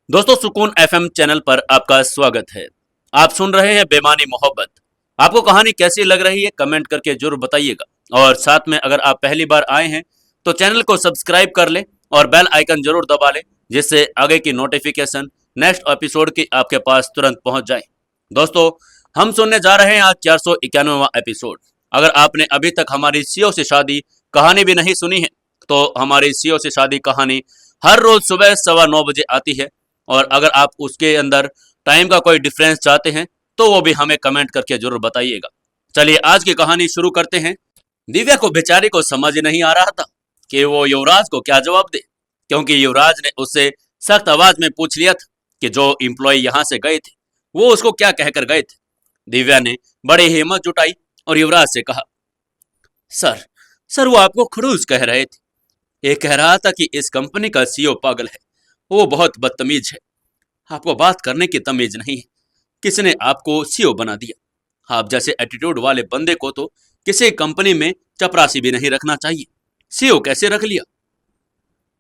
दोस्तों सुकून FM channel पर आपका स्वागत है। आप सुन रहे हैं बेमानी मोहब्बत। आपको कहानी कैसी लग रही है कमेंट करके जरूर बताइएगा और साथ में अगर आप पहली बार आए हैं तो चैनल को सब्सक्राइब कर लें और बेल आइकन जरूर दबा लें जिससे आगे की नोटिफिकेशन नेक्स्ट एपिसोड की आपके पास तुरंत पहुंच जाए। दोस्तों हम सुनने जा रहे हैं आज 491वां एपिसोड। अगर आपने अभी तक हमारी सीओ से शादी कहानी भी नहीं सुनी है तो हमारी सीओ से शादी कहानी हर रोज सुबह 9:15 बजे आती है और अगर आप उसके अंदर टाइम का कोई डिफरेंस चाहते हैं तो वो भी हमें कमेंट करके जरूर बताइएगा। चलिए आज की कहानी शुरू करते हैं। दिव्या को बेचारी को समझ नहीं आ रहा था कि वो युवराज को क्या जवाब दे, क्योंकि युवराज ने उससे सख्त आवाज में पूछ लिया था कि जो एम्प्लॉय यहाँ से गए थे वो उसको क्या कहकर गए थे। दिव्या ने बड़ी हिम्मत जुटाई और युवराज से कहा, सर सर वो आपको खड़ूस कह रहे थे। ये कह रहा था कि इस कंपनी का सीईओ पागल है, वो बहुत बदतमीज है। आपको बात करने की तमीज नहीं है। किसने आपको सीईओ बना दिया? आप जैसे एटीट्यूड वाले बंदे को तो किसी कंपनी में चपरासी भी नहीं रखना चाहिए, सीईओ कैसे रख लिया?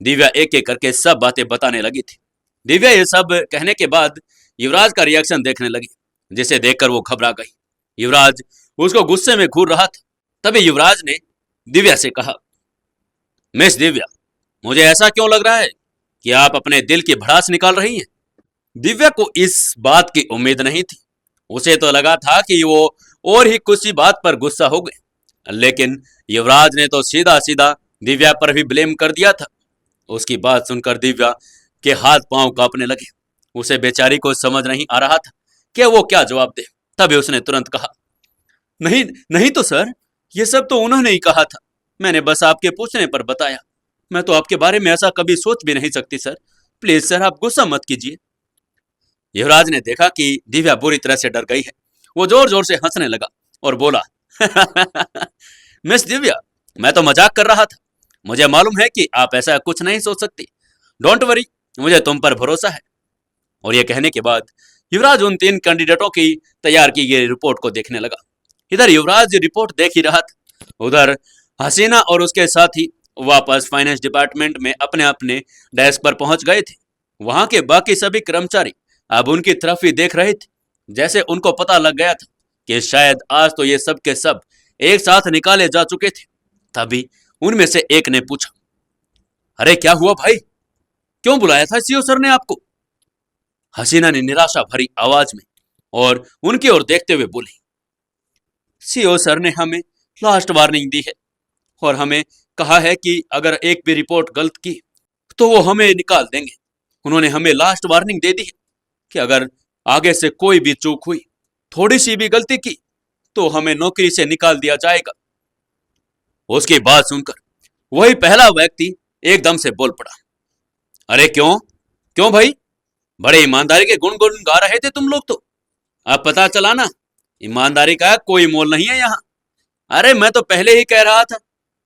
दिव्या एक एक करके सब बातें बताने लगी थी। दिव्या ये सब कहने के बाद युवराज का रिएक्शन देखने लगी, जिसे देखकर वो घबरा गई। युवराज उसको गुस्से में घूर रहा था। तभी युवराज ने दिव्या से कहा, मिस दिव्या, मुझे ऐसा क्यों लग रहा है कि आप अपने दिल की भड़ास निकाल रही हैं? दिव्या को इस बात की उम्मीद नहीं थी। उसे तो लगा था कि वो और ही किसी बात पर गुस्सा हो गए, लेकिन युवराज ने तो सीधा सीधा दिव्या पर भी ब्लेम कर दिया था। उसकी बात सुनकर दिव्या के हाथ पांव कांपने लगे। उसे बेचारी को समझ नहीं आ रहा था कि वो क्या जवाब दे। तभी उसने तुरंत कहा, नहीं नहीं तो सर, ये सब तो उन्होंने ही कहा था। मैंने बस आपके पूछने पर बताया। मैं तो आपके बारे में ऐसा कभी सोच भी नहीं सकती सर। प्लीज सर आप गुस्सा मत कीजिए। युवराज ने देखा कि दिव्या बुरी तरह से डर गई है। वो जोर जोर से हंसने लगा और बोला, मिस दिव्या, मैं तो मजाक कर रहा था। मुझे मालूम है कि आप ऐसा कुछ नहीं सोच सकती। डोंट वरी, मुझे तुम पर भरोसा है। और ये कहने के बाद युवराज उन 3 कैंडिडेटों की तैयार की गई रिपोर्ट को देखने लगा। इधर युवराज रिपोर्ट देख ही रहा था, उधर हसीना और उसके साथी वापस फाइनेंस डिपार्टमेंट में अपने अपने डेस्क पर पहुंच गए थे। वहां के बाकी सभी कर्मचारी अब उनकी तरफ ही देख रहे थे, जैसे उनको पता लग गया था कि शायद आज तो ये सब के सब एक साथ निकाले जा चुके थे। तभी उनमें से एक ने पूछा, अरे क्या हुआ भाई, क्यों बुलाया था सीईओ सर ने आपको? हसीना ने निराशा भरी आवाज में और उनकी ओर देखते हुए बोली, सीईओ सर ने हमें लास्ट वार्निंग दी है और हमें कहा है कि अगर एक भी रिपोर्ट गलत की तो वो हमें निकाल देंगे। उन्होंने हमें लास्ट वार्निंग दे दी है कि अगर आगे से कोई भी चूक हुई, थोड़ी सी भी गलती की तो हमें नौकरी से निकाल दिया जाएगा। उसकी बात सुनकर वही पहला व्यक्ति एकदम से बोल पड़ा, अरे क्यों क्यों भाई, बड़े ईमानदारी के गुण गुण गा रहे थे तुम लोग तो। अब पता चला ना, ईमानदारी का कोई मोल नहीं है यहाँ। अरे मैं तो पहले ही कह रहा था,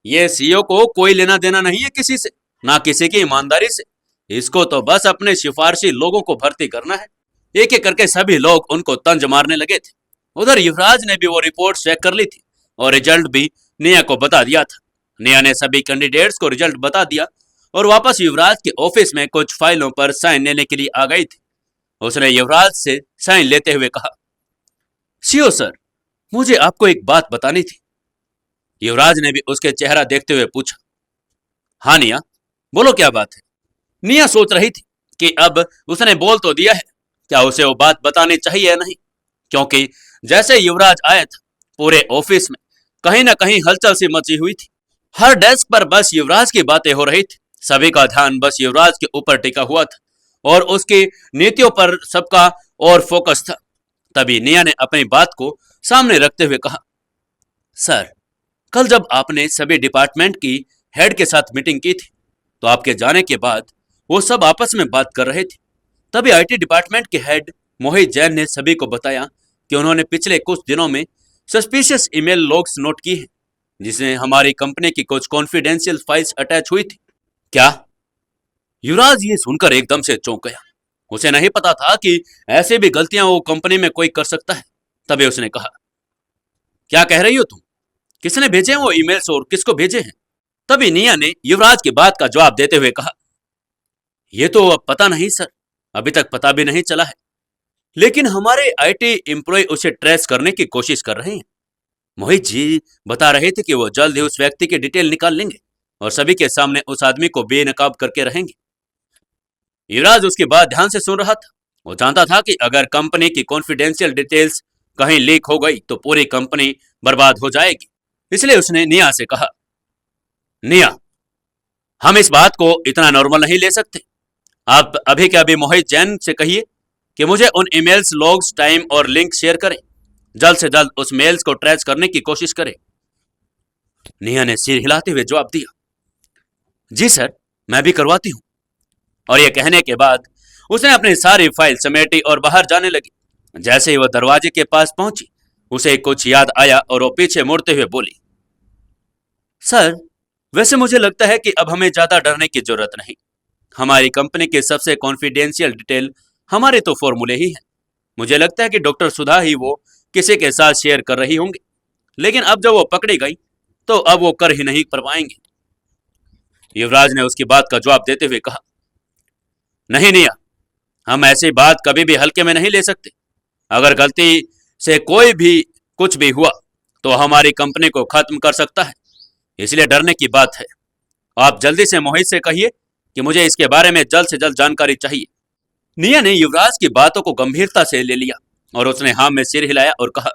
ये सीईओ को कोई लेना देना नहीं है किसी से, ना किसी की ईमानदारी से। इसको तो बस अपने सिफारशी लोगों को भर्ती करना है। एक एक करके सभी लोग उनको तंज मारने लगे थे। उधर युवराज ने भी वो रिपोर्ट चेक कर ली थी और रिजल्ट भी नेहा को बता दिया था। नेहा ने सभी कैंडिडेट्स को रिजल्ट बता दिया और वापस युवराज के ऑफिस में कुछ फाइलों पर साइन लेने के लिए आ गई थी। उसने युवराज से साइन लेते हुए कहा, सीईओ सर, मुझे आपको एक बात बतानी थी। युवराज ने भी उसके चेहरा देखते हुए पूछा, हाँ निया, बोलो क्या बात है। निया सोच रही थी कि अब उसने बोल तो दिया है, क्या उसे वो बात बतानी चाहिए या नहीं, क्योंकि जैसे युवराज आया था पूरे ऑफिस में कहीं ना कहीं हलचल सी मची हुई थी। हर डेस्क पर बस युवराज की बातें हो रही थी। सभी का ध्यान बस युवराज के ऊपर टिका हुआ था और उसकी नीतियों पर सबका और फोकस था। तभी निया ने अपनी बात को सामने रखते हुए कहा, सर, कल जब आपने सभी डिपार्टमेंट की हेड के साथ मीटिंग की थी तो आपके जाने के बाद वो सब आपस में बात कर रहे थे। तभी आईटी डिपार्टमेंट के हेड मोहित जैन ने सभी को बताया कि उन्होंने पिछले कुछ दिनों में सस्पिशियस ईमेल लॉग्स नोट की है, जिसमें हमारी कंपनी की कुछ कॉन्फिडेंशियल फाइल्स अटैच हुई थी। क्या? युवराज ये सुनकर एकदम से चौंक गया। उसे नहीं पता था कि ऐसे भी गलतियां वो कंपनी में कोई कर सकता है। तभी उसने कहा, क्या कह रही हो तुम? किसने भेजे हैं वो ईमेल्स और किसको भेजे हैं? तभी निया ने युवराज की बात का जवाब देते हुए कहा, ये तो अब पता नहीं सर, अभी तक पता भी नहीं चला है, लेकिन हमारे आईटी एम्प्लॉय उसे ट्रेस करने की कोशिश कर रहे हैं। मोहित जी बता रहे थे कि वो जल्द ही उस व्यक्ति की डिटेल निकाल लेंगे और सभी के सामने उस आदमी को बेनकाब करके रहेंगे। युवराज उसकी बात ध्यान से सुन रहा था। वो जानता था कि अगर कंपनी की कॉन्फिडेंशियल डिटेल्स कहीं लीक हो गई तो पूरी कंपनी बर्बाद हो जाएगी। इसलिए उसने निया से कहा, निया, हम इस बात को इतना नॉर्मल नहीं ले सकते। आप अभी के अभी मोहित जैन से कहिए कि मुझे उन ईमेल्स, लॉग्स, टाइम और लिंक शेयर करें। जल्द से जल्द उस मेल्स को ट्रेस करने की कोशिश करें। निया ने सिर हिलाते हुए जवाब दिया, जी सर, मैं भी करवाती हूं। और यह कहने के बाद उसने अपनी सारी फाइल समेटी और बाहर जाने लगी। जैसे ही वह दरवाजे के पास पहुंची, उसे कुछ याद आया और वो पीछे मुड़ते हुए बोली, सर, वैसे मुझे लगता है कि अब हमें ज्यादा डरने की जरूरत नहीं। हमारी कंपनी की सबसे कॉन्फिडेंशियल डिटेल हमारे तो फॉर्मूले ही हैं। मुझे लगता है कि डॉक्टर सुधा ही वो किसी के साथ शेयर कर रही होंगी, लेकिन अब जब वो पकड़ी गई तो अब वो कर ही नहीं कर पाएंगे। युवराज ने उसकी बात का जवाब देते हुए कहा, नहीं निया, हम ऐसी बात कभी भी हल्के में नहीं ले सकते। अगर गलती से कोई भी कुछ भी हुआ तो हमारी कंपनी को खत्म कर सकता है, इसलिए डरने की बात है। आप जल्दी से मोहित से कहिए कि मुझे इसके बारे में जल्द से जल्द जानकारी चाहिए। निया ने युवराज की बातों को गंभीरता से ले लिया और उसने हाँ में सिर हिलाया और कहा,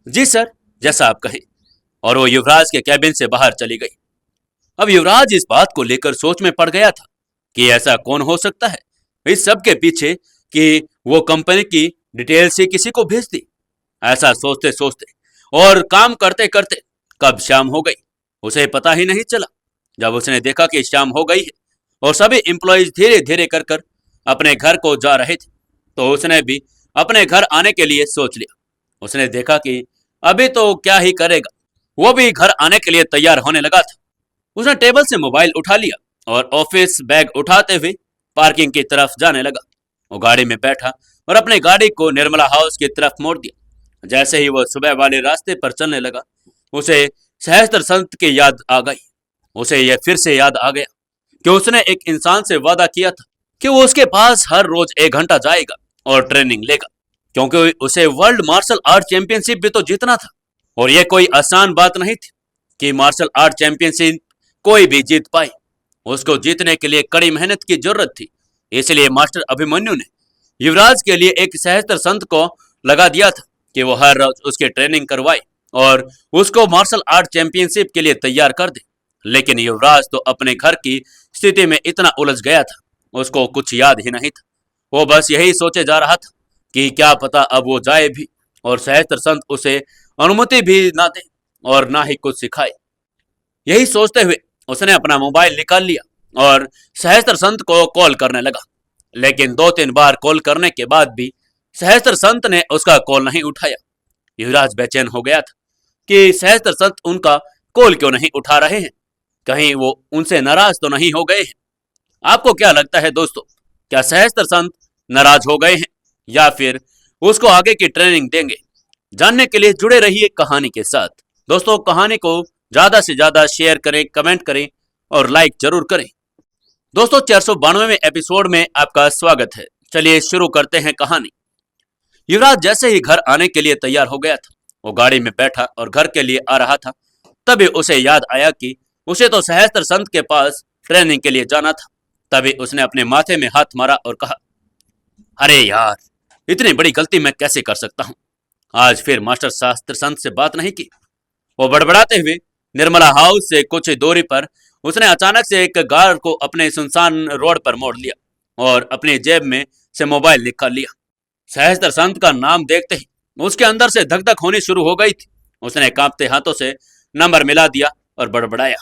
जी सर, जैसा आप कहें। और वो युवराज के कैबिन से बाहर चली गई। अब युवराज इस बात को लेकर सोच में पड़ गया था कि ऐसा कौन हो सकता है इस सब के पीछे कि वो कंपनी की डिटेल से किसी को भेज दी। ऐसा सोचते सोचते और काम करते करते कब शाम हो गई उसे पता ही नहीं चला। जब उसने देखा कि शाम हो गई है और सभी एम्प्लॉयज धीरे धीरे कर कर अपने घर को जा रहे थे, तो उसने भी अपने घर आने के लिए सोच लिया। उसने देखा कि अभी तो क्या ही करेगा, वो भी घर आने के लिए तैयार होने लगा था। उसने टेबल से मोबाइल उठा लिया और ऑफिस बैग उठाते हुए पार्किंग की तरफ जाने लगा। वो गाड़ी में बैठा और अपनी गाड़ी को निर्मला हाउस की तरफ मोड़ दिया। जैसे ही वो सुबह वाले रास्ते पर चलने लगा, उसे सहस्त्र संत की याद आ गई। उसे यह फिर से याद आ गया कि उसने एक इंसान से वादा किया था कि वो उसके पास हर रोज 1 घंटा जाएगा और ट्रेनिंग लेगा, क्योंकि उसे वर्ल्ड मार्शल आर्ट चैंपियनशिप भी तो जीतना था। और यह कोई आसान बात नहीं थी कि मार्शल आर्ट चैंपियनशिप कोई भी जीत पाए। उसको जीतने के लिए कड़ी मेहनत की जरूरत थी। इसलिए मास्टर अभिमन्यु ने युवराज के लिए एक सहस्त्र संत को लगा दिया था कि वो हर रोज उसकी ट्रेनिंग करवाए और उसको मार्शल आर्ट चैंपियनशिप के लिए तैयार कर दे। लेकिन युवराज तो अपने घर की स्थिति में इतना उलझ गया था, उसको कुछ याद ही नहीं था। वो बस यही सोचे जा रहा था कि क्या पता अब वो जाए भी और सहस्त्र संत उसे अनुमति भी ना दे और ना ही कुछ सिखाए। यही सोचते हुए उसने अपना मोबाइल निकाल लिया और सहस्त्र संत को कॉल करने लगा। लेकिन 2-3 बार कॉल करने के बाद भी सहस्त्र संत ने उसका कॉल नहीं उठाया। युवराज बेचैन हो गया था कि सहस्त्र संत उनका कॉल क्यों नहीं उठा रहे हैं, कहीं वो उनसे नाराज तो नहीं हो गए हैं। आपको क्या लगता है दोस्तों, क्या सहस्त्र संत नाराज हो गए हैं या फिर उसको आगे की ट्रेनिंग देंगे? जानने के लिए जुड़े रहिए कहानी के साथ। दोस्तों, कहानी को ज्यादा से ज्यादा शेयर करें, कमेंट करें और लाइक जरूर करें। दोस्तों, 492वें एपिसोड में आपका स्वागत है। चलिए शुरू करते हैं कहानी। युवराज जैसे ही घर आने के लिए तैयार हो गया था, वो गाड़ी में बैठा और घर के लिए आ रहा था। तभी उसे याद आया कि उसे तो सहस्त्र संत के पास ट्रेनिंग के लिए जाना था। तभी उसने अपने माथे में हाथ मारा और कहा, अरे यार, इतनी बड़ी गलती मैं कैसे कर सकता हूँ। आज फिर मास्टर शास्त्र संत से बात नहीं की। वो बड़बड़ाते हुए निर्मला हाउस से कुछ दूरी पर उसने अचानक से एक कार को अपने सुनसान रोड पर मोड़ लिया और अपनी जेब में से मोबाइल निकाल लिया। सहस्त्र संत का नाम देखते ही उसके अंदर से धक धक होनी शुरू हो गई थी। उसने कांपते हाथों से नंबर मिला दिया और बड़बड़ाया,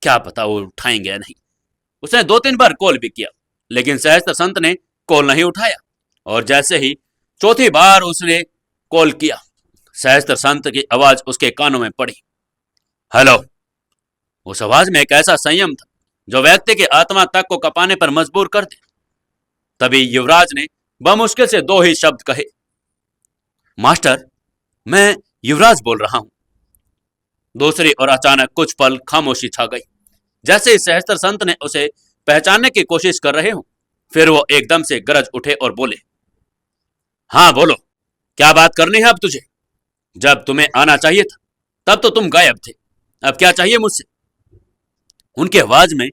क्या पता वो उठाएंगे या नहीं। उसने 2-3 बार कॉल भी किया, लेकिन सहस्त्र संत ने कॉल नहीं उठाया। और जैसे ही चौथी बार उसने कॉल किया, सहस्त्र संत की आवाज उसके कानों में पड़ी, हेलो। उस आवाज में एक ऐसा संयम था जो व्यक्ति की आत्मा तक को कपाने पर मजबूर कर दे। तभी युवराज ने बमुश्किल से 2 ही शब्द कहे, मास्टर, मैं युवराज बोल रहा हूं। दूसरी और अचानक कुछ पल खामोशी छा गई, जैसे सहस्त्र संत ने उसे पहचानने की कोशिश कर रहे हो। फिर वो एकदम से गरज उठे और बोले, हाँ बोलो, क्या बात करनी है अब तुझे? जब तुम्हें आना चाहिए था तब तो तुम गायब थे, अब क्या चाहिए मुझसे? उनकी आवाज में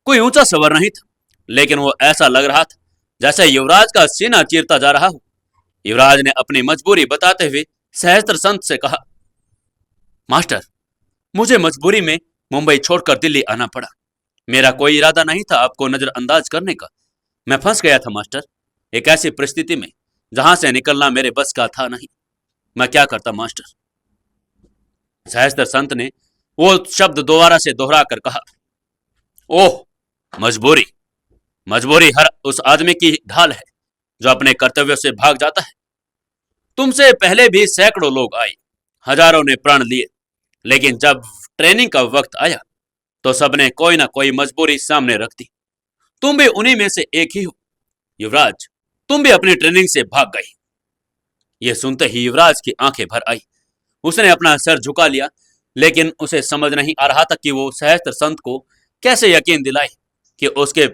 कोई ऊंचा स्वर नहीं था, लेकिन वो ऐसा लग रहा था जैसे युवराज का सीना चीरता जा रहा हो। युवराज ने अपनी मजबूरी बताते हुए सहस्त्र संत से कहा, मास्टर, मुझे मजबूरी में मुंबई छोड़कर दिल्ली आना पड़ा। मेरा कोई इरादा नहीं था आपको नजरअंदाज करने का। मैं फंस गया था मास्टर, एक ऐसी परिस्थिति में जहां से निकलना मेरे बस का था नहीं। मैं क्या करता मास्टर? सहस्त्र संत ने वो शब्द दोबारा से दोहरा कर कहा, ओह, मजबूरी। मजबूरी हर उस आदमी की ढाल है जो अपने कर्तव्यों से भाग जाता है। तुमसे पहले भी सैकड़ों लोग आए, हजारों ने प्राण लिए, लेकिन जब ट्रेनिंग का वक्त आया तो सबने कोई ना कोई मजबूरी सामने रख दी। तुम भी उन्हीं में से एक ही हो। युवराज, तुम भी अपनी ट्रेनिंग से भाग गई। यह सुनते ही युवराज की आंखें भर आई। उसने अपना सर झुका लिया, लेकिन उसे समझ नहीं आ रहा था कि वो सहस्त्र संत को कैसे यकीन दिलाए कि उसके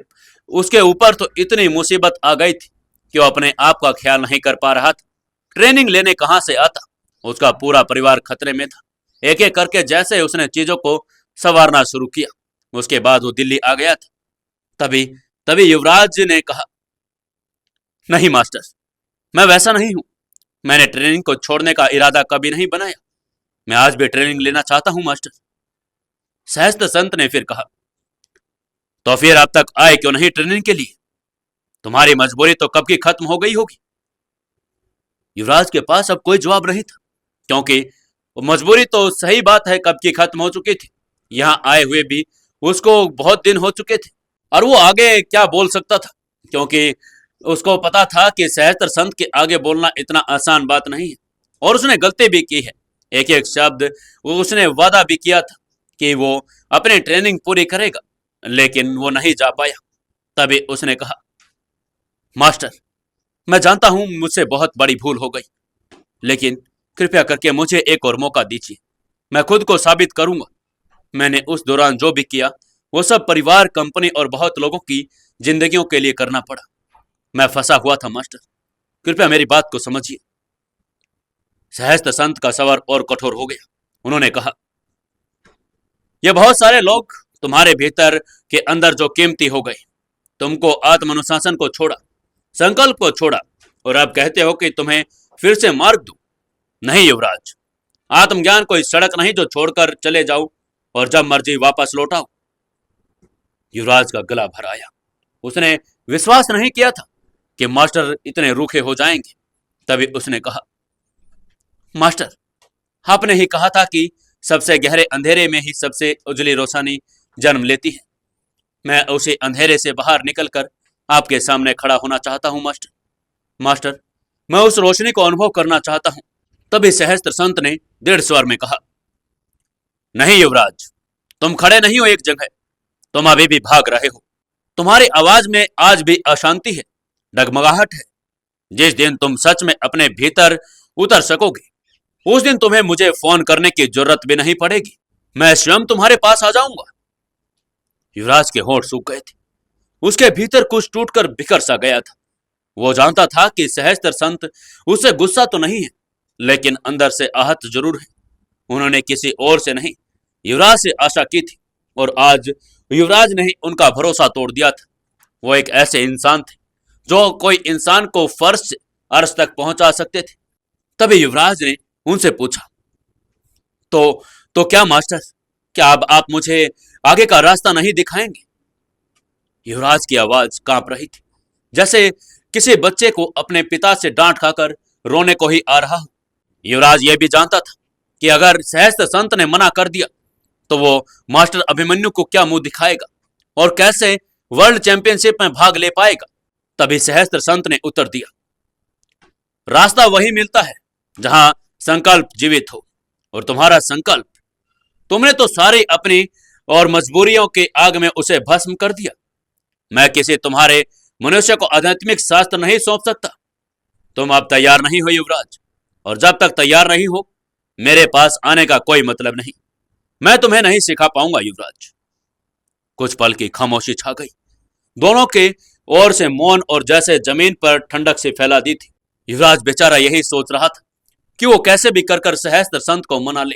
उसके ऊपर तो इतनी मुसीबत आ गई थी कि वो अपने आप का ख्याल नहीं कर पा रहा था। ट्रेनिंग लेने कहां से आता? उसका पूरा परिवार खतरे में था। एक एक करके जैसे उसने चीजों को संवारना शुरू किया, उसके बाद वो दिल्ली आ गया था। तभी तभी युवराज जी ने कहा, नहीं मास्टर, मैं वैसा नहीं हूं। मैंने ट्रेनिंग को छोड़ने का इरादा कभी नहीं बनाया। मैं आज भी ट्रेनिंग लेना चाहता हूं मास्टर। सहस्त्र संत ने फिर कहा, तो फिर अब तक आए क्यों नहीं ट्रेनिंग के लिए? तुम्हारी मजबूरी तो कब की खत्म हो गई होगी। युवराज के पास अब कोई जवाब नहीं था, क्योंकि मजबूरी तो सही बात है कब की खत्म हो चुकी थी। यहां आए हुए भी उसको बहुत दिन हो चुके थे, और वो आगे क्या बोल सकता था, क्योंकि उसको पता था कि सहस्त्र संत के आगे बोलना इतना आसान बात नहीं है। और उसने गलती भी की है। एक एक शब्द वो उसने वादा भी किया था कि वो अपनी ट्रेनिंग पूरी करेगा, लेकिन वो नहीं जा पाया। तभी उसने कहा, मास्टर, मैं जानता हूं मुझसे बहुत बड़ी भूल हो गई, लेकिन कृपया करके मुझे एक और मौका दीजिए। मैं खुद को साबित करूंगा। मैंने उस दौरान जो भी किया वो सब परिवार, कंपनी और बहुत लोगों की जिंदगियों के लिए करना पड़ा। मैं फंसा हुआ था मास्टर, कृपया मेरी बात को समझिए। सहस्त्र संत का स्वर और कठोर हो गया। उन्होंने कहा, ये बहुत सारे लोग तुम्हारे भीतर के अंदर जो कीमती हो गए। तुमको आत्मानुशासन को छोड़ा, संकल्प को छोड़ा, और अब कहते हो कि तुम्हें फिर से मार्ग दूं। नहीं युवराज, आत्मज्ञान कोई सड़क नहीं जो छोड़कर चले जाओ और जब मर्जी वापस लौटाओ। युवराज का गला भर आया। उसने विश्वास नहीं किया था कि मास्टर इतने रूखे हो जाएंगे। तभी उसने कहा, मास्टर, आपने ही कहा था कि सबसे गहरे अंधेरे में ही सबसे उजली रोशनी जन्म लेती है। मैं उसे अंधेरे से बाहर निकलकर आपके सामने खड़ा होना चाहता हूं मास्टर। मास्टर, मैं उस रोशनी को अनुभव करना चाहता हूं। तभी सहस्त्र संत ने दृढ़ स्वर में कहा, नहीं युवराज, तुम खड़े नहीं हो एक जगह, तुम अभी भी भाग रहे हो। तुम्हारी आवाज में आज भी अशांति है, डगमगाहट है। जिस दिन तुम सच में अपने भीतर उतर सकोगे, उस दिन तुम्हें मुझे फोन करने की जरूरत भी नहीं पड़ेगी। मैं स्वयं तुम्हारे पास आ जाऊंगा। युवराज के होंठ सूख गए थे। उसके भीतर कुछ टूटकर बिखर सा गया था। वो जानता था कि सहस्त्र संत उससे गुस्सा तो नहीं है, लेकिन अंदर से आहत जरूर है। उन्होंने किसी और से नहीं, युवराज से आशा की थी, और आज युवराज ने ही उनका भरोसा तोड़ दिया था। वो एक ऐसे इंसान थे जो कोई इंसान को फर्श से अर्श तक पहुंचा सकते थे। तभी युवराज ने उनसे पूछा, तो क्या मास्टर, क्या अब आप मुझे आगे का रास्ता नहीं दिखाएंगे? युवराज की आवाज कांप रही थी, जैसे किसी बच्चे को अपने पिता से डांट खाकर रोने को ही आ रहा हो। युवराज यह भी जानता था कि अगर सहस्त्र संत ने मना कर दिया तो वो मास्टर अभिमन्यु को क्या मुंह दिखाएगा और कैसे वर्ल्ड चैंपियनशिप में भाग ले पाएगा। तभी सहस्त्र संत ने उत्तर दिया, रास्ता वही मिलता है जहां संकल्प जीवित हो, और तुम्हारा संकल्प, तुमने तो सारी अपनी और मजबूरियों के आग में उसे भस्म कर दिया। मैं किसी तुम्हारे मनुष्य को आध्यात्मिक शास्त्र नहीं सौंप सकता। तुम अब तैयार नहीं हो युवराज, और जब तक तैयार नहीं हो मेरे पास आने का कोई मतलब नहीं। मैं तुम्हें नहीं सिखा पाऊंगा युवराज। कुछ पल की खामोशी छा गई। दोनों के और से मौन और जैसे जमीन पर ठंडक से फैला दी थी। युवराज बेचारा यही सोच रहा था कि वो कैसे भी कर सहस्त्र संत को मना ले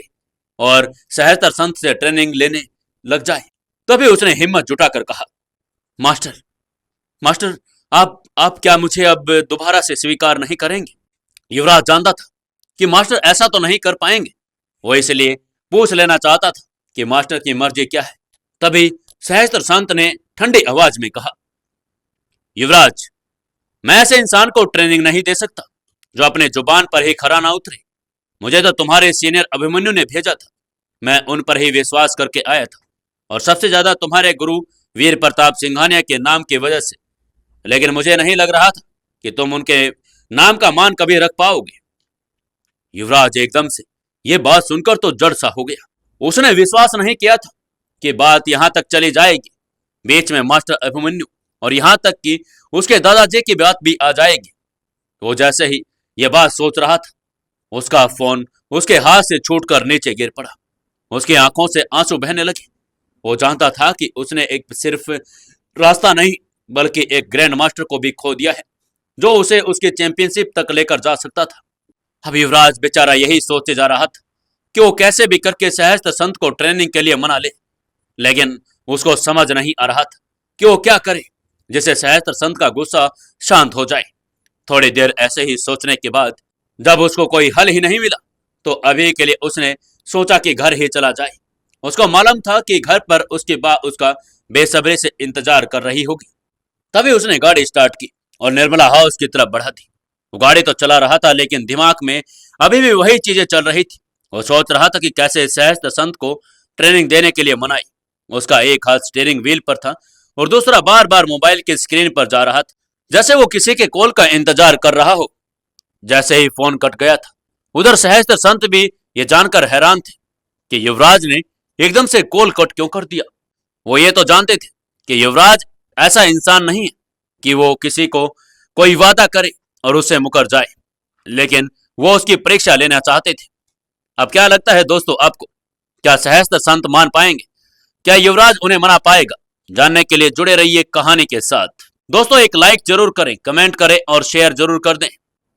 और सहस्त्र संत से ट्रेनिंग लेने लग जाए। तभी उसने हिम्मत जुटाकर कहा, मास्टर, मास्टर, आप क्या मुझे अब दोबारा से स्वीकार नहीं करेंगे? युवराज जानता था कि मास्टर ऐसा तो नहीं कर पाएंगे। वो इसलिए पूछ लेना चाहता था कि मास्टर की मर्जी क्या है। तभी सहस्त्र संत ने ठंडी आवाज में कहा, युवराज, मैं ऐसे इंसान को ट्रेनिंग नहीं दे सकता जो अपने जुबान पर ही खरा ना उतरे। मुझे तो तुम्हारे सीनियर अभिमन्यु ने भेजा था। मैं उन पर ही विश्वास करके आया था, और सबसे ज्यादा तुम्हारे गुरु वीर प्रताप सिंघानिया के नाम की वजह से। लेकिन मुझे नहीं लग रहा था कि तुम उनके नाम का मान कभी रख पाओगे। युवराज एकदम से यह बात सुनकर तो जड़ सा हो गया। उसने विश्वास नहीं किया था कि बात यहां तक चली जाएगी। बीच में मास्टर अभिमन्यु और यहां तक कि उसके दादाजी की बात भी आ जाएगी। वो जैसे ही यह बात सोच रहा था, उसका फोन उसके हाथ से छूटकर नीचे गिर पड़ा। उसकी आंखों से आंसू बहने लगे। वो जानता था कि उसने एक सिर्फ रास्ता नहीं बल्कि एक ग्रैंड मास्टर को भी खो दिया है, जो उसे उसके चैंपियनशिप तक लेकर जा सकता था। अब युवराज बेचारा यही सोचे जा रहा था कि वो कैसे भी करके सहस्त्र संत को ट्रेनिंग के लिए मना ले, लेकिन उसको समझ नहीं आ रहा था कि वो क्या करे जिससे सहस्त्र संत का गुस्सा शांत हो जाए। थोड़ी देर ऐसे ही सोचने के बाद जब उसको कोई हल ही नहीं मिला, तो अभी के लिए उसने सोचा कि घर ही चला जाए। उसको मालूम था कि घर पर उसकी मां उसका बेसब्री से इंतजार कर रही होगी। तभी उसने गाड़ी स्टार्ट की और निर्मला हाउस की तरफ बढ़ा दी। वो गाड़ी तो चला रहा था, लेकिन दिमाग में अभी भी वही चीजें चल रही थी। वो सोच रहा था कि कैसे सहस्त्र संत को ट्रेनिंग देने के लिए मनाई। उसका एक हाथ स्टीयरिंग व्हील पर था और दूसरा बार बार मोबाइल की स्क्रीन पर जा रहा था, जैसे वो किसी के कॉल का इंतजार कर रहा हो। जैसे ही फोन कट गया था, उधर सहस्त्र संत भी ये जानकर हैरान थे कि युवराज ने एकदम से कॉल कट क्यों कर दिया। वो ये तो जानते थे कि युवराज ऐसा इंसान नहीं है कि वो किसी को कोई वादा करे और उससे मुकर जाए, लेकिन वो उसकी परीक्षा लेना चाहते थे। अब क्या लगता है दोस्तों आपको, क्या सहस्त्र संत मान पाएंगे? क्या युवराज उन्हें मना पाएगा? जानने के लिए जुड़े रहिए कहानी के साथ। दोस्तों, एक लाइक जरूर करें, कमेंट करें और शेयर जरूर कर दें।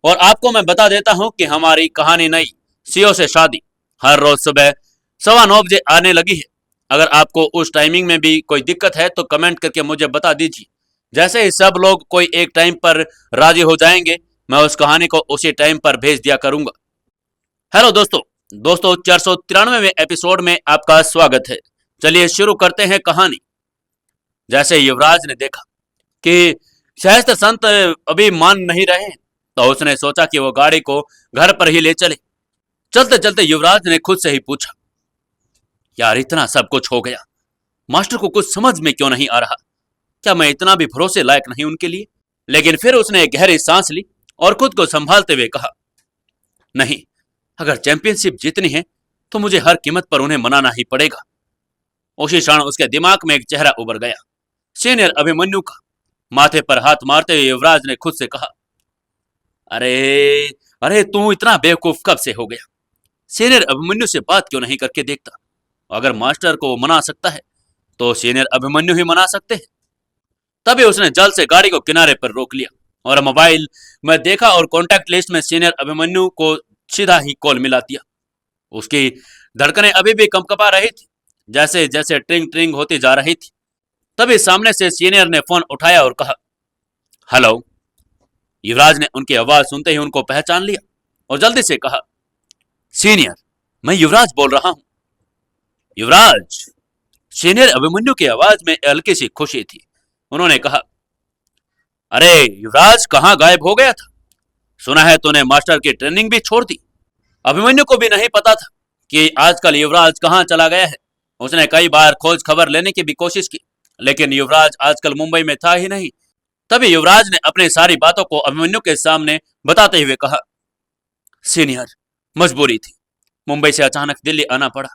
और आपको मैं बता देता हूं कि हमारी कहानी नई सीओ से शादी हर रोज सुबह 9:15 बजे आने लगी है। अगर आपको उस टाइमिंग में भी कोई दिक्कत है तो कमेंट करके मुझे बता दीजिए। जैसे ही सब लोग कोई एक टाइम पर राजी हो जाएंगे, मैं उस कहानी को उसी टाइम पर भेज दिया करूंगा। हेलो दोस्तों, 493वें एपिसोड में आपका स्वागत है। चलिए शुरू करते हैं कहानी। जैसे युवराज ने देखा कि सहस्त्र संत अभी मान नहीं रहे हैं, तो उसने सोचा कि वो गाड़ी को घर पर ही ले चले। चलते चलते युवराज ने खुद से ही पूछा, यार इतना सब कुछ हो गया, मास्टर को कुछ समझ में क्यों नहीं आ रहा? क्या मैं इतना भी भरोसे लायक नहीं उनके लिए? लेकिन फिर उसने एक गहरी सांस ली और खुद को संभालते हुए कहा, नहीं, अगर चैंपियनशिप जीतनी है तो मुझे हर कीमत पर उन्हें मनाना ही पड़ेगा। उसी क्षण उसके दिमाग में एक चेहरा उभर गया, सीनियर अभिमन्यु का। माथे पर हाथ मारते हुए युवराज ने खुद से कहा, अरे अरे तू इतना बेवकूफ कब से हो गया? सीनियर अभिमन्यु से बात क्यों नहीं करके देखता? अगर मास्टर को मना सकता है तो सीनियर अभिमन्यु ही मना सकते हैं। तभी उसने जल्द से गाड़ी को किनारे पर रोक लिया और मोबाइल में देखा और कॉन्टैक्ट लिस्ट में सीनियर अभिमन्यु को सीधा ही कॉल मिला दिया। उसकी धड़कनें अभी भी कंपकपा रही थी, जैसे जैसे ट्रिंग ट्रिंग होती जा रही थी। तभी सामने से सीनियर ने फोन उठाया और कहा, हेलो। युवराज ने उनकी आवाज सुनते ही उनको पहचान लिया और जल्दी से कहा, सीनियर, मैं युवराज बोल रहा हूं। युवराज? सीनियर अभिमन्यु की आवाज में हल्की सी खुशी थी। उन्होंने कहा, अरे युवराज, कहां गायब हो गया था? सुना है तूने मास्टर की ट्रेनिंग भी छोड़ दी। अभिमन्यु को भी नहीं पता था कि आजकल युवराज कहां चला गया है। उसने कई बार खोज खबर लेने की भी कोशिश की, लेकिन युवराज आजकल मुंबई में था ही नहीं। तभी युवराज ने अपनी सारी बातों को अभिमन्यु के सामने बताते हुए कहा, सीनियर, मजबूरी थी, मुंबई से अचानक दिल्ली आना पड़ा।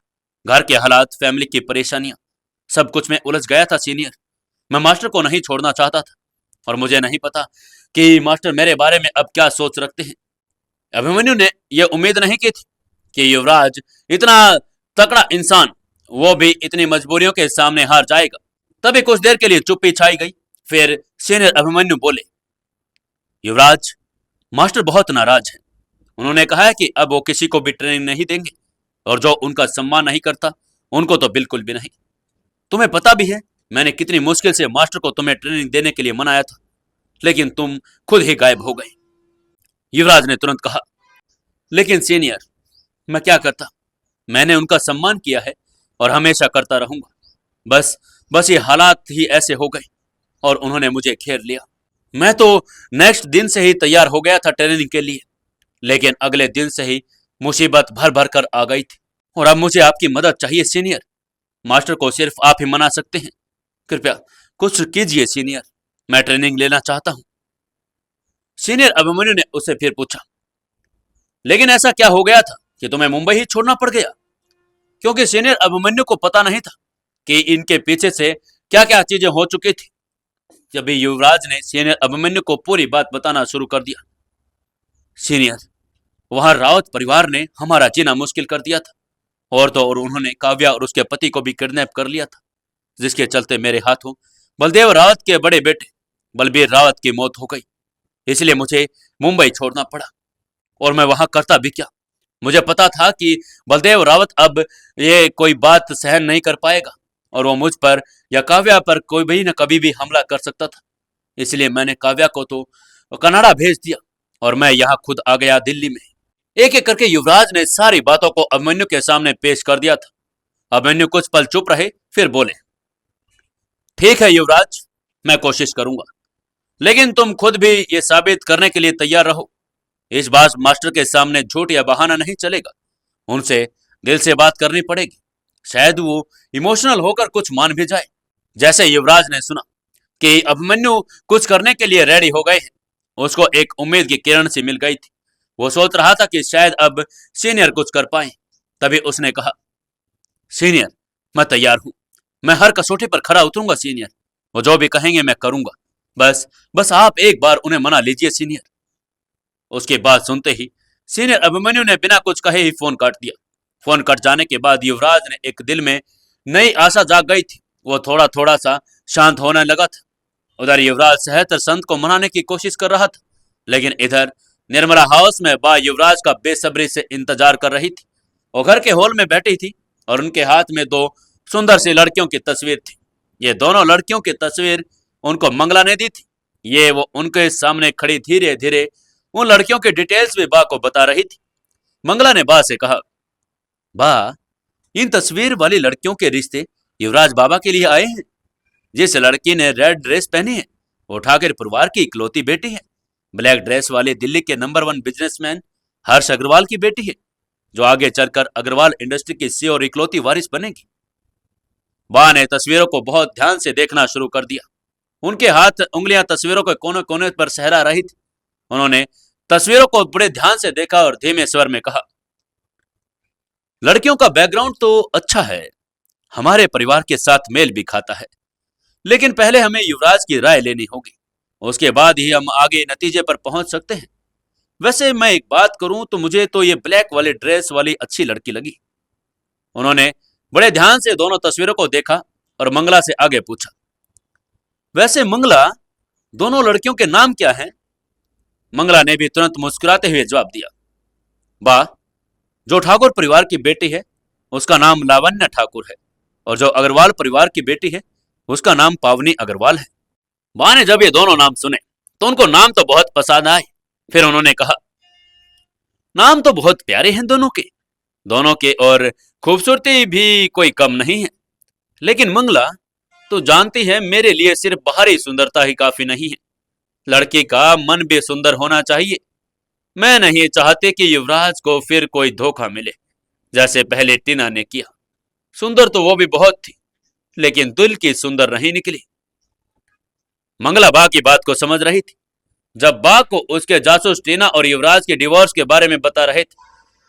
घर के हालात, फैमिली की परेशानियां, सब कुछ में उलझ गया था सीनियर। मैं मास्टर को नहीं छोड़ना चाहता था और मुझे नहीं पता कि मास्टर मेरे बारे में अब क्या सोच रखते हैं। अभिमन्यु ने यह उम्मीद नहीं की थी कि युवराज इतना तकड़ा इंसान, वो भी इतनी मजबूरियों के सामने हार जाएगा। तभी कुछ देर के लिए चुप्पी छाई गई। फिर सीनियर अभिमन्यु बोले, युवराज, मास्टर बहुत नाराज है। उन्होंने कहा है कि अब वो किसी को भी ट्रेनिंग नहीं देंगे और जो उनका सम्मान नहीं करता उनको तो बिल्कुल भी नहीं। तुम्हें पता भी है मैंने कितनी मुश्किल से मास्टर को तुम्हें ट्रेनिंग देने के लिए मनाया था, लेकिन तुम खुद ही गायब हो गए। युवराज ने तुरंत कहा, लेकिन सीनियर, मैं क्या करता? मैंने उनका सम्मान किया है और हमेशा करता रहूंगा। बस बस ये हालात ही ऐसे हो गए और उन्होंने मुझे घेर लिया। मैं तो नेक्स्ट दिन से ही तैयार हो गया था ट्रेनिंग के लिए, लेकिन अगले दिन से ही मुसीबत भर भर कर आ गई थी और अब मुझे आपकी मदद चाहिए सीनियर। मास्टर को सिर्फ आप ही मना सकते हैं। कृपया कुछ कीजिए सीनियर, मैं ट्रेनिंग लेना चाहता हूं। सीनियर अभिमन्यु ने उससे फिर पूछा, लेकिन ऐसा क्या हो गया था कि तुम्हें मुंबई ही छोड़ना पड़ गया? क्योंकि सीनियर अभिमन्यु को पता नहीं था कि इनके पीछे से क्या क्या चीजें हो चुकी थी। जब भी युवराज ने सीनियर अभिमन्यु को पूरी बात बताना शुरू कर दिया, सीनियर, वहां रावत परिवार ने हमारा जीना मुश्किल कर दिया था और तो और उन्होंने काव्या और उसके पति को भी किडनैप कर लिया था, जिसके चलते मेरे हाथों बलदेव रावत के बड़े बेटे बलबीर रावत की मौत हो गई। इसलिए मुझे मुंबई छोड़ना पड़ा और मैं वहां करता भी क्या? मुझे पता था कि बलदेव रावत अब ये कोई बात सहन नहीं कर पाएगा और वो मुझ पर या काव्या पर कोई भी न कभी भी हमला कर सकता था। इसलिए मैंने काव्या को तो कनाडा भेज दिया और मैं यहाँ खुद आ गया दिल्ली में। एक एक करके युवराज ने सारी बातों को अभिमन्यु के सामने पेश कर दिया था। अभिमन्यु कुछ पल चुप रहे, फिर बोले, ठीक है युवराज, मैं कोशिश करूंगा, लेकिन तुम खुद भी ये साबित करने के लिए तैयार रहो। इस बार मास्टर के सामने झूठ या बहाना नहीं चलेगा। उनसे दिल से बात करनी पड़ेगी। शायद वो इमोशनल होकर कुछ मान भी जाए। जैसे युवराज ने सुना कि अभिमन्यु कुछ करने के लिए रेडी हो गए हैं, उसको एक उम्मीद की किरण सी मिल गई थी। वो सोच रहा था कि शायद अब सीनियर कुछ कर पाए। तभी उसने कहा, सीनियर, मैं तैयार हूं। मैं हर कसौटी पर खरा उतरूंगा सीनियर। वो जो भी कहेंगे मैं करूंगा। बस बस आप एक बार उन्हें मना लीजिए सीनियर। उसके बाद सुनते ही सीनियर अभिमन्यु ने बिना कुछ कहे ही फोन काट दिया। फोन कट जाने के बाद युवराज ने एक दिल में नई आशा जाग गई थी। वो थोड़ा थोड़ा सा शांत होने लगा था। उधर युवराज सहस्त्र संत को मनाने की कोशिश कर रहा था, लेकिन इधर निर्मला हाउस में बा युवराज का बेसब्री से इंतजार कर रही थी। वो घर के हॉल में बैठी थी और उनके हाथ में दो सुंदर सी लड़कियों की तस्वीर थी। ये दोनों लड़कियों की तस्वीर उनको मंगला ने दी थी। ये वो उनके सामने खड़ी धीरे धीरे उन लड़कियों की डिटेल्स भी बा को बता रही थी। मंगला ने बा से कहा, बा, इन तस्वीर वाली लड़कियों के रिश्ते युवराज बाबा के लिए आए हैं। जिस लड़की ने रेड ड्रेस पहनी है वो ठाकुर परिवार की इकलौती बेटी है। ब्लैक ड्रेस वाली दिल्ली के नंबर 1 बिजनेसमैन हर्ष अग्रवाल की बेटी है, जो आगे चलकर अग्रवाल इंडस्ट्री की सीईओ और इकलौती वारिस बनेगी। बा ने तस्वीरों को बहुत ध्यान से देखना शुरू कर दिया। उनके हाथ उंगलियां तस्वीरों के कोने कोने पर सहरा रही थी। उन्होंने तस्वीरों को बड़े ध्यान से देखा और धीमे स्वर में कहा, लड़कियों का बैकग्राउंड तो अच्छा है, हमारे परिवार के साथ मेल भी खाता है, लेकिन पहले हमें युवराज की राय लेनी होगी। उसके बाद ही हम आगे नतीजे पर पहुंच सकते हैं। वैसे मैं एक बात करूं तो मुझे तो ये ब्लैक वाली ड्रेस वाली अच्छी लड़की लगी। उन्होंने बड़े ध्यान से दोनों तस्वीरों को देखा और मंगला से आगे पूछा, वैसे मंगला, दोनों लड़कियों के नाम क्या हैं? मंगला ने भी तुरंत मुस्कुराते हुए जवाब दिया, बा, जो ठाकुर परिवार की बेटी है उसका नाम लावण्य ठाकुर है और जो अग्रवाल परिवार की बेटी है उसका नाम पावनी अग्रवाल है। मां ने जब ये दोनों नाम सुने तो उनको नाम तो बहुत पसंद आए। फिर उन्होंने कहा, नाम तो बहुत प्यारे हैं दोनों के और खूबसूरती भी कोई कम नहीं है। लेकिन मंगला, तो जानती है मेरे लिए सिर्फ बाहरी सुंदरता ही काफी नहीं है, लड़की का मन भी सुंदर होना चाहिए। मैं नहीं चाहती कि युवराज को फिर कोई धोखा मिले जैसे पहले टीना ने किया। सुंदर तो वो भी बहुत थी, लेकिन दिल की सुंदर नहीं निकली। मंगला बा की बात को समझ रही थी। जब बा को उसके जासूस टीना और युवराज के डिवोर्स के बारे में बता रहे थे,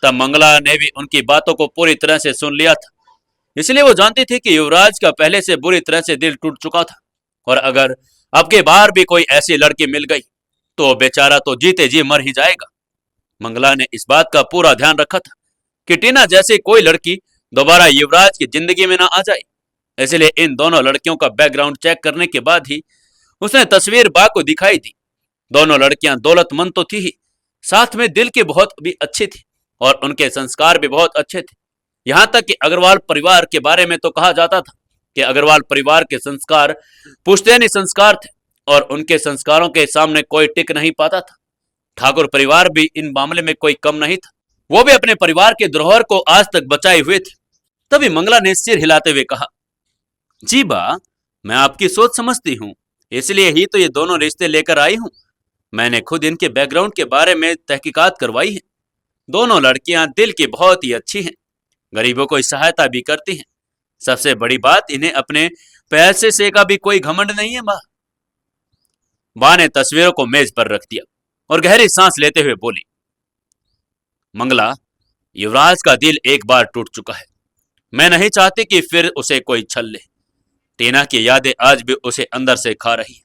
तब मंगला ने भी उनकी बातों को पूरी तरह से सुन लिया था। इसलिए वो जानती थी कि युवराज का पहले से बुरी तरह से दिल टूट चुका था और अगर अब के बार भी कोई ऐसी लड़की मिल गई तो बेचारा तो जीते जी मर ही जाएगा। मंगला ने इस बात का पूरा ध्यान रखा था कि टीना जैसी कोई लड़की दोबारा युवराज की जिंदगी में ना आ जाए। इसलिए इन दोनों लड़कियों का बैकग्राउंड चेक करने के बाद ही उसने तस्वीर बा को दिखाई दी। दोनों लड़कियां दौलतमंद तो थी ही, साथ में दिल की बहुत भी अच्छी थी और उनके संस्कार भी बहुत अच्छे थे। यहां तक कि अग्रवाल परिवार के बारे में तो कहा जाता था कि अग्रवाल परिवार के संस्कार पुश्तैनी संस्कार थे और उनके संस्कारों के सामने कोई टिक नहीं पाता था। ठाकुर परिवार भी इन मामले में कोई कम नहीं था। वो भी अपने परिवार के धरोहर को आज तक बचाए हुए थे। तभी मंगला ने सिर हिलाते हुए कहा, जी बा, मैं आपकी सोच समझती हूँ, इसलिए ही तो ये दोनों रिश्ते लेकर आई हूँ। मैंने खुद इनके बैकग्राउंड के बारे में तहकीकात करवाई है। दोनों लड़कियां दिल की बहुत ही अच्छी हैं, गरीबों को सहायता भी करती हैं। सबसे बड़ी बात, इन्हें अपने पैसे से का भी कोई घमंड नहीं है। बा ने तस्वीरों को मेज पर रख दिया और गहरी सांस लेते हुए बोली, मंगला, युवराज का दिल एक बार टूट चुका है। मैं नहीं चाहती कि फिर उसे कोई छल ले। टीना की यादें आज भी उसे अंदर से खा रही है,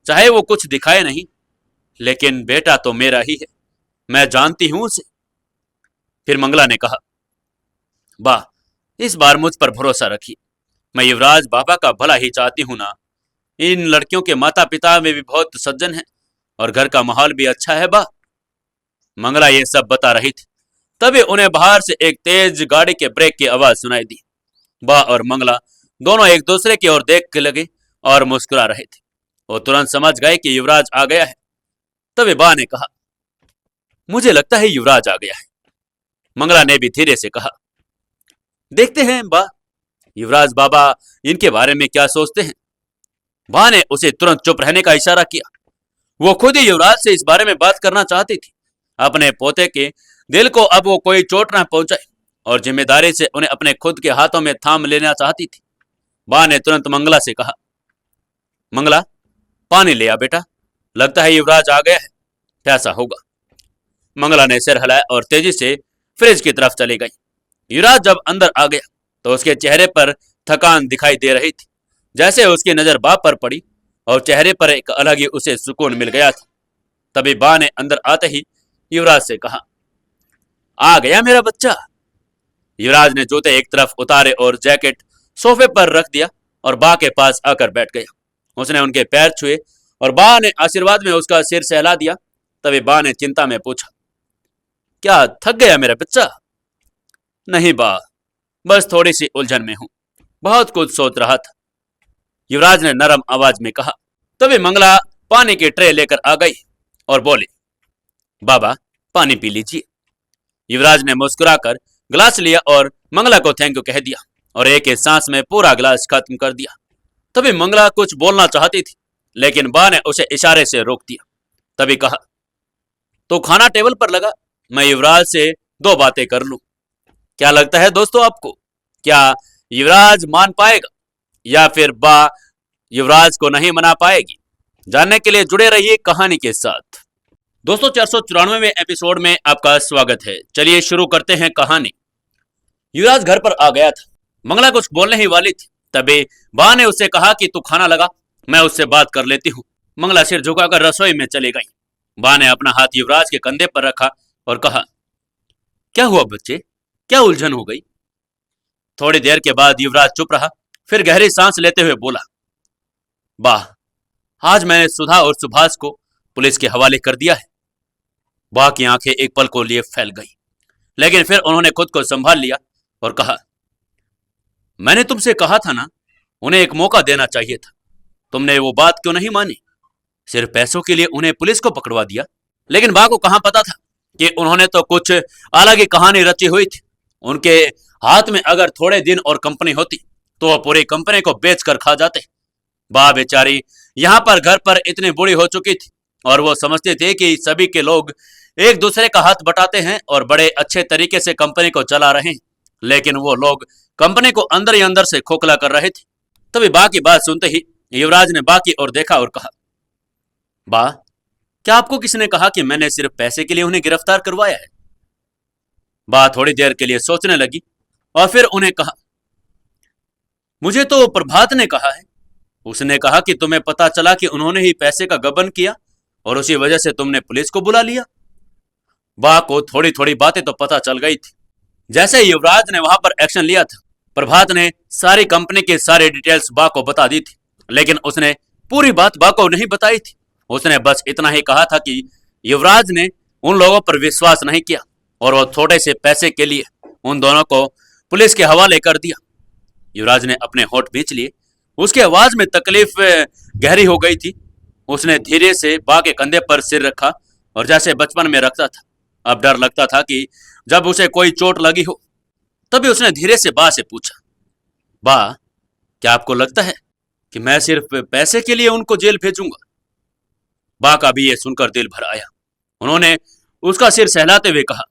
चाहे वो कुछ दिखाए नहीं, लेकिन बेटा तो मेरा ही है, मैं जानती हूं उसे। फिर मंगला ने कहा, बा, इस बार मुझ पर भरोसा रखिए। मैं युवराज बाबा का भला ही चाहती हूं ना। इन लड़कियों के माता पिता में भी बहुत सज्जन हैं और घर का माहौल भी अच्छा है बा। मंगला ये सब बता रही थी, तभी उन्हें बाहर से एक तेज गाड़ी के ब्रेक की आवाज सुनाई दी। बा और मंगला दोनों एक दूसरे की ओर देख के लगे और मुस्कुरा रहे थे। वो तुरंत समझ गए कि युवराज आ गया है। तभी बा ने कहा, मुझे लगता है युवराज आ गया है। मंगला ने भी धीरे से कहा, देखते हैं बा, युवराज बाबा इनके बारे में क्या सोचते हैं। बा ने उसे तुरंत चुप रहने का इशारा किया। वो खुद ही युवराज से इस बारे में बात करना चाहती थी। अपने पोते के दिल को अब वो कोई चोट न पहुंचाए और जिम्मेदारी से उन्हें अपने खुद के हाथों में थाम लेना चाहती थी। बा ने तुरंत मंगला से कहा, मंगला, पानी ले आ बेटा, लगता है युवराज आ गया है, प्यासा होगा। मंगला ने सिर हिलाया और तेजी से फ्रिज की तरफ चली गई। युवराज जब अंदर आ गया तो उसके चेहरे पर थकान दिखाई दे रही थी। जैसे उसकी नजर बा पर पड़ी और चेहरे पर एक अलग ही उसे सुकून मिल गया था। तभी बा ने अंदर आते ही युवराज से कहा, आ गया मेरा बच्चा। युवराज ने जूते एक तरफ उतारे और जैकेट सोफे पर रख दिया और बा के पास आकर बैठ गया। उसने उनके पैर छुए और बा ने आशीर्वाद में उसका सिर सहला दिया। तभी बा ने चिंता में पूछा, क्या थक गया मेरा बच्चा? नहीं बा, बस थोड़ी सी उलझन में हूं, बहुत कुछ सोच रहा था, युवराज ने नरम आवाज में कहा। तभी मंगला पानी की ट्रे लेकर आ गई और बोली, बाबा, पानी पी लीजिए। युवराज ने मुस्कुराकर गिलास लिया और मंगला को थैंक यू कह दिया और एक ही सांस में पूरा गिलास खत्म कर दिया। तभी मंगला कुछ बोलना चाहती थी, लेकिन बा ने उसे इशारे से रोक दिया। तभी कहा, तो खाना टेबल पर लगा, मैं युवराज से दो बातें कर लूं। क्या लगता है दोस्तों आपको, क्या युवराज मान पाएगा या फिर बा युवराज को नहीं मना पाएगी? जानने के लिए जुड़े रहिए कहानी के साथ। दोस्तों, 494वें एपिसोड में आपका स्वागत है। चलिए शुरू करते हैं कहानी। युवराज घर पर आ गया था। मंगला कुछ बोलने ही वाली थी, तभी बा ने उससे कहा कि तू खाना लगा, मैं उससे बात कर लेती हूँ। मंगला सिर झुकाकर रसोई में चली गई। बा ने अपना हाथ युवराज के कंधे पर रखा और कहा, क्या हुआ बच्चे, क्या उलझन हो गई? थोड़ी देर के बाद युवराज चुप रहा, फिर गहरी सांस लेते हुए बोला, बा, आज मैंने सुधा और सुभाष को पुलिस के हवाले कर दिया है। बा की आंखें एक पल को लिए फैल गई, लेकिन फिर उन्होंने खुद को संभाल लिया और कहा, मैंने तुमसे कहा था ना, उन्हें एक मौका देना चाहिए था। तुमने वो बात क्यों नहीं मानी? सिर्फ पैसों के लिए उन्हें पुलिस को पकड़वा दिया। लेकिन बा को कहां पता था कि उन्होंने तो कुछ अलग ही कहानी रची हुई थी। उनके हाथ में अगर थोड़े दिन और कंपनी होती तो वह पूरी कंपनी को बेच कर खा जाते। बा बेचारी यहां पर घर पर इतनी बुरी हो चुकी थी और वो समझते थे कि सभी के लोग एक दूसरे का हाथ बटाते हैं और बड़े अच्छे तरीके से कंपनी को चला रहे हैं, लेकिन वो लोग कंपनी को अंदर ही अंदर से खोखला कर रहे थे। तभी बा की बात सुनते ही युवराज ने बा की ओर देखा और कहा, बा, क्या आपको किसने कहा कि मैंने सिर्फ पैसे के लिए उन्हें गिरफ्तार करवाया है? बा थोड़ी देर के लिए सोचने लगी और फिर उन्हें कहा, मुझे तो प्रभात ने कहा है। उसने कहा कि तुम्हें पता चला कि उन्होंने ही पैसे का गबन किया और उसी वजह से तुमने पुलिस को बुला लिया। बा को थोड़ी थोड़ी बातें तो पता चल गई थी। जैसे युवराज ने वहां पर एक्शन लिया था, प्रभात ने सारी कंपनी की सारी डिटेल्स बा को बता दी थी, लेकिन उसने पूरी बात बा को नहीं बताई थी। उसने बस इतना ही कहा था कि युवराज ने उन लोगों पर विश्वास नहीं किया और वो थोड़े से पैसे के लिए उन दोनों को पुलिस के हवाले कर दिया। युवराज ने अपने होठ भींच लिए। उसकी आवाज में तकलीफ गहरी हो गई थी। उसने धीरे से बा के कंधे पर सिर रखा और जैसे बचपन में रखता था। अब डर लगता था कि जब उसे कोई चोट लगी हो। तभी उसने धीरे से बा से पूछा, बा, क्या आपको लगता है कि मैं सिर्फ पैसे के लिए उनको जेल भेजूंगा? बा का भी यह सुनकर दिल भर आया। उन्होंने उसका सिर सहलाते हुए कहा,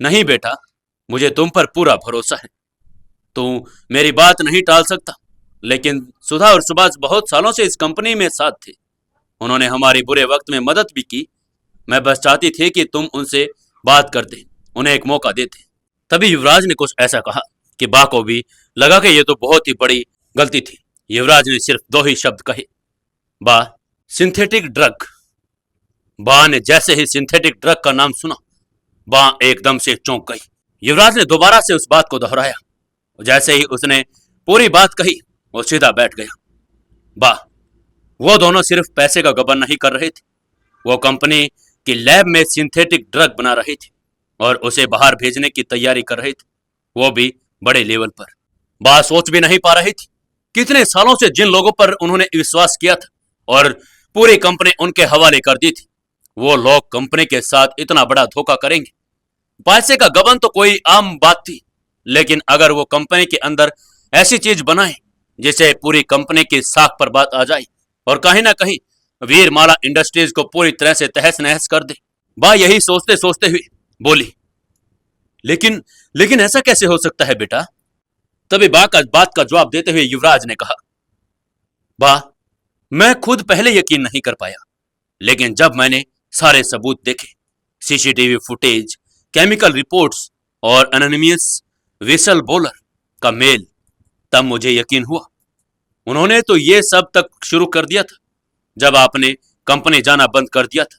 नहीं बेटा, मुझे तुम पर पूरा भरोसा है। तू मेरी बात नहीं टाल सकता, लेकिन सुधा और सुभाष बहुत सालों से इस कंपनी में साथ थे। उन्होंने हमारी बुरे वक्त में मदद भी की। मैं बस चाहती थी कि तुम उनसे बात करते, उन्हें एक मौका देते। तभी युवराज ने कुछ ऐसा कहा कि बा को भी लगा कि यह तो बहुत ही बड़ी गलती थी। युवराज ने सिर्फ दो ही शब्द कहे, बा, सिंथेटिक ड्रग। बा ने जैसे ही सिंथेटिक ड्रग का नाम सुना, बा एकदम से चौंक गई। युवराज ने दोबारा से उस बात को दोहराया। जैसे ही उसने पूरी बात कही, वो सीधा बैठ गया। बा, वो दोनों सिर्फ पैसे का गबन नहीं कर रहे थे, वो कंपनी की लैब में सिंथेटिक ड्रग बना रहे थे और उसे बाहर भेजने की तैयारी कर रहे थे, वो भी बड़े लेवल पर। बा सोच भी नहीं पा रही थी कितने सालों से जिन लोगों पर उन्होंने विश्वास किया था और पूरी कंपनी उनके हवाले कर दी थी, वो लोग कंपनी के साथ इतना बड़ा धोखा करेंगे। पैसे का गबन तो कोई आम बात थी, लेकिन अगर वो कंपनी के अंदर ऐसी चीज बनाए जिसे पूरी कंपनी की साख पर बात आ जाए और कहीं ना कहीं वीरमाला इंडस्ट्रीज को पूरी तरह से तहस नहस कर दे। बा यही सोचते सोचते हुए बोली, लेकिन लेकिन ऐसा कैसे हो सकता है बेटा? तभी बात का जवाब देते हुए युवराज ने कहा, बा, मैं खुद पहले यकीन नहीं कर पाया, लेकिन जब मैंने सारे सबूत देखे, सीसीटीवी फुटेज, केमिकल रिपोर्ट्स और एनोनिमस विसल बोलर का मेल, तब मुझे यकीन हुआ। उन्होंने तो ये सब तक शुरू कर दिया था जब आपने कंपनी जाना बंद कर दिया था।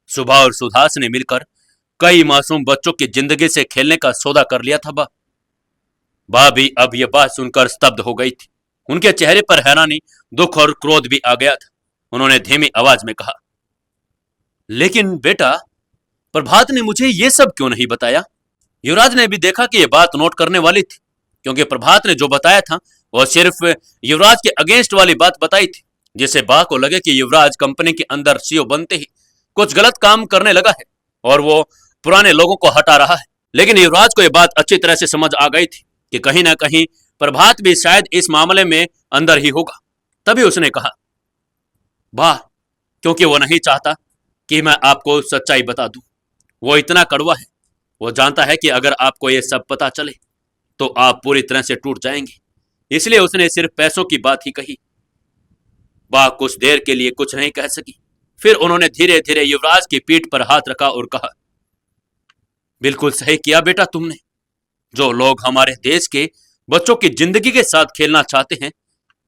सुभा और सुधास ने मिलकर कई मासूम बच्चों की जिंदगी से खेलने का सौदा कर लिया था। बा भी अब यह बात सुनकर स्तब्ध हो गई थी। उनके चेहरे पर हैरानी, दुख और क्रोध भी आ गया था। उन्होंने धीमी आवाज में कहा, लेकिन बेटा, प्रभात ने मुझे यह सब क्यों नहीं बताया? युवराज ने भी देखा कि यह बात नोट करने वाली थी, क्योंकि प्रभात ने जो बताया था वह सिर्फ युवराज के अगेंस्ट वाली बात बताई थी, जिससे बा को लगे कि युवराज कंपनी के अंदर सीईओ बनते ही कुछ गलत काम करने लगा है और वो पुराने लोगों को हटा रहा है। लेकिन युवराज को यह बात अच्छी तरह से समझ आ गई थी कि कहीं ना कहीं प्रभात भी शायद इस मामले में अंदर ही होगा। तभी उसने कहा, वाह, क्योंकि वो नहीं चाहता कि मैं आपको सच्चाई बता दूं। वो इतना कड़वा है, वो जानता है कि अगर आपको ये सब पता चले तो आप पूरी तरह से टूट जाएंगे, इसलिए उसने सिर्फ पैसों की बात ही कही। वाह कुछ देर के लिए कुछ नहीं कह सकी। फिर उन्होंने धीरे धीरे युवराज की पीठ पर हाथ रखा और कहा, बिल्कुल सही किया बेटा तुमने। जो लोग हमारे देश के बच्चों की जिंदगी के साथ खेलना चाहते हैं,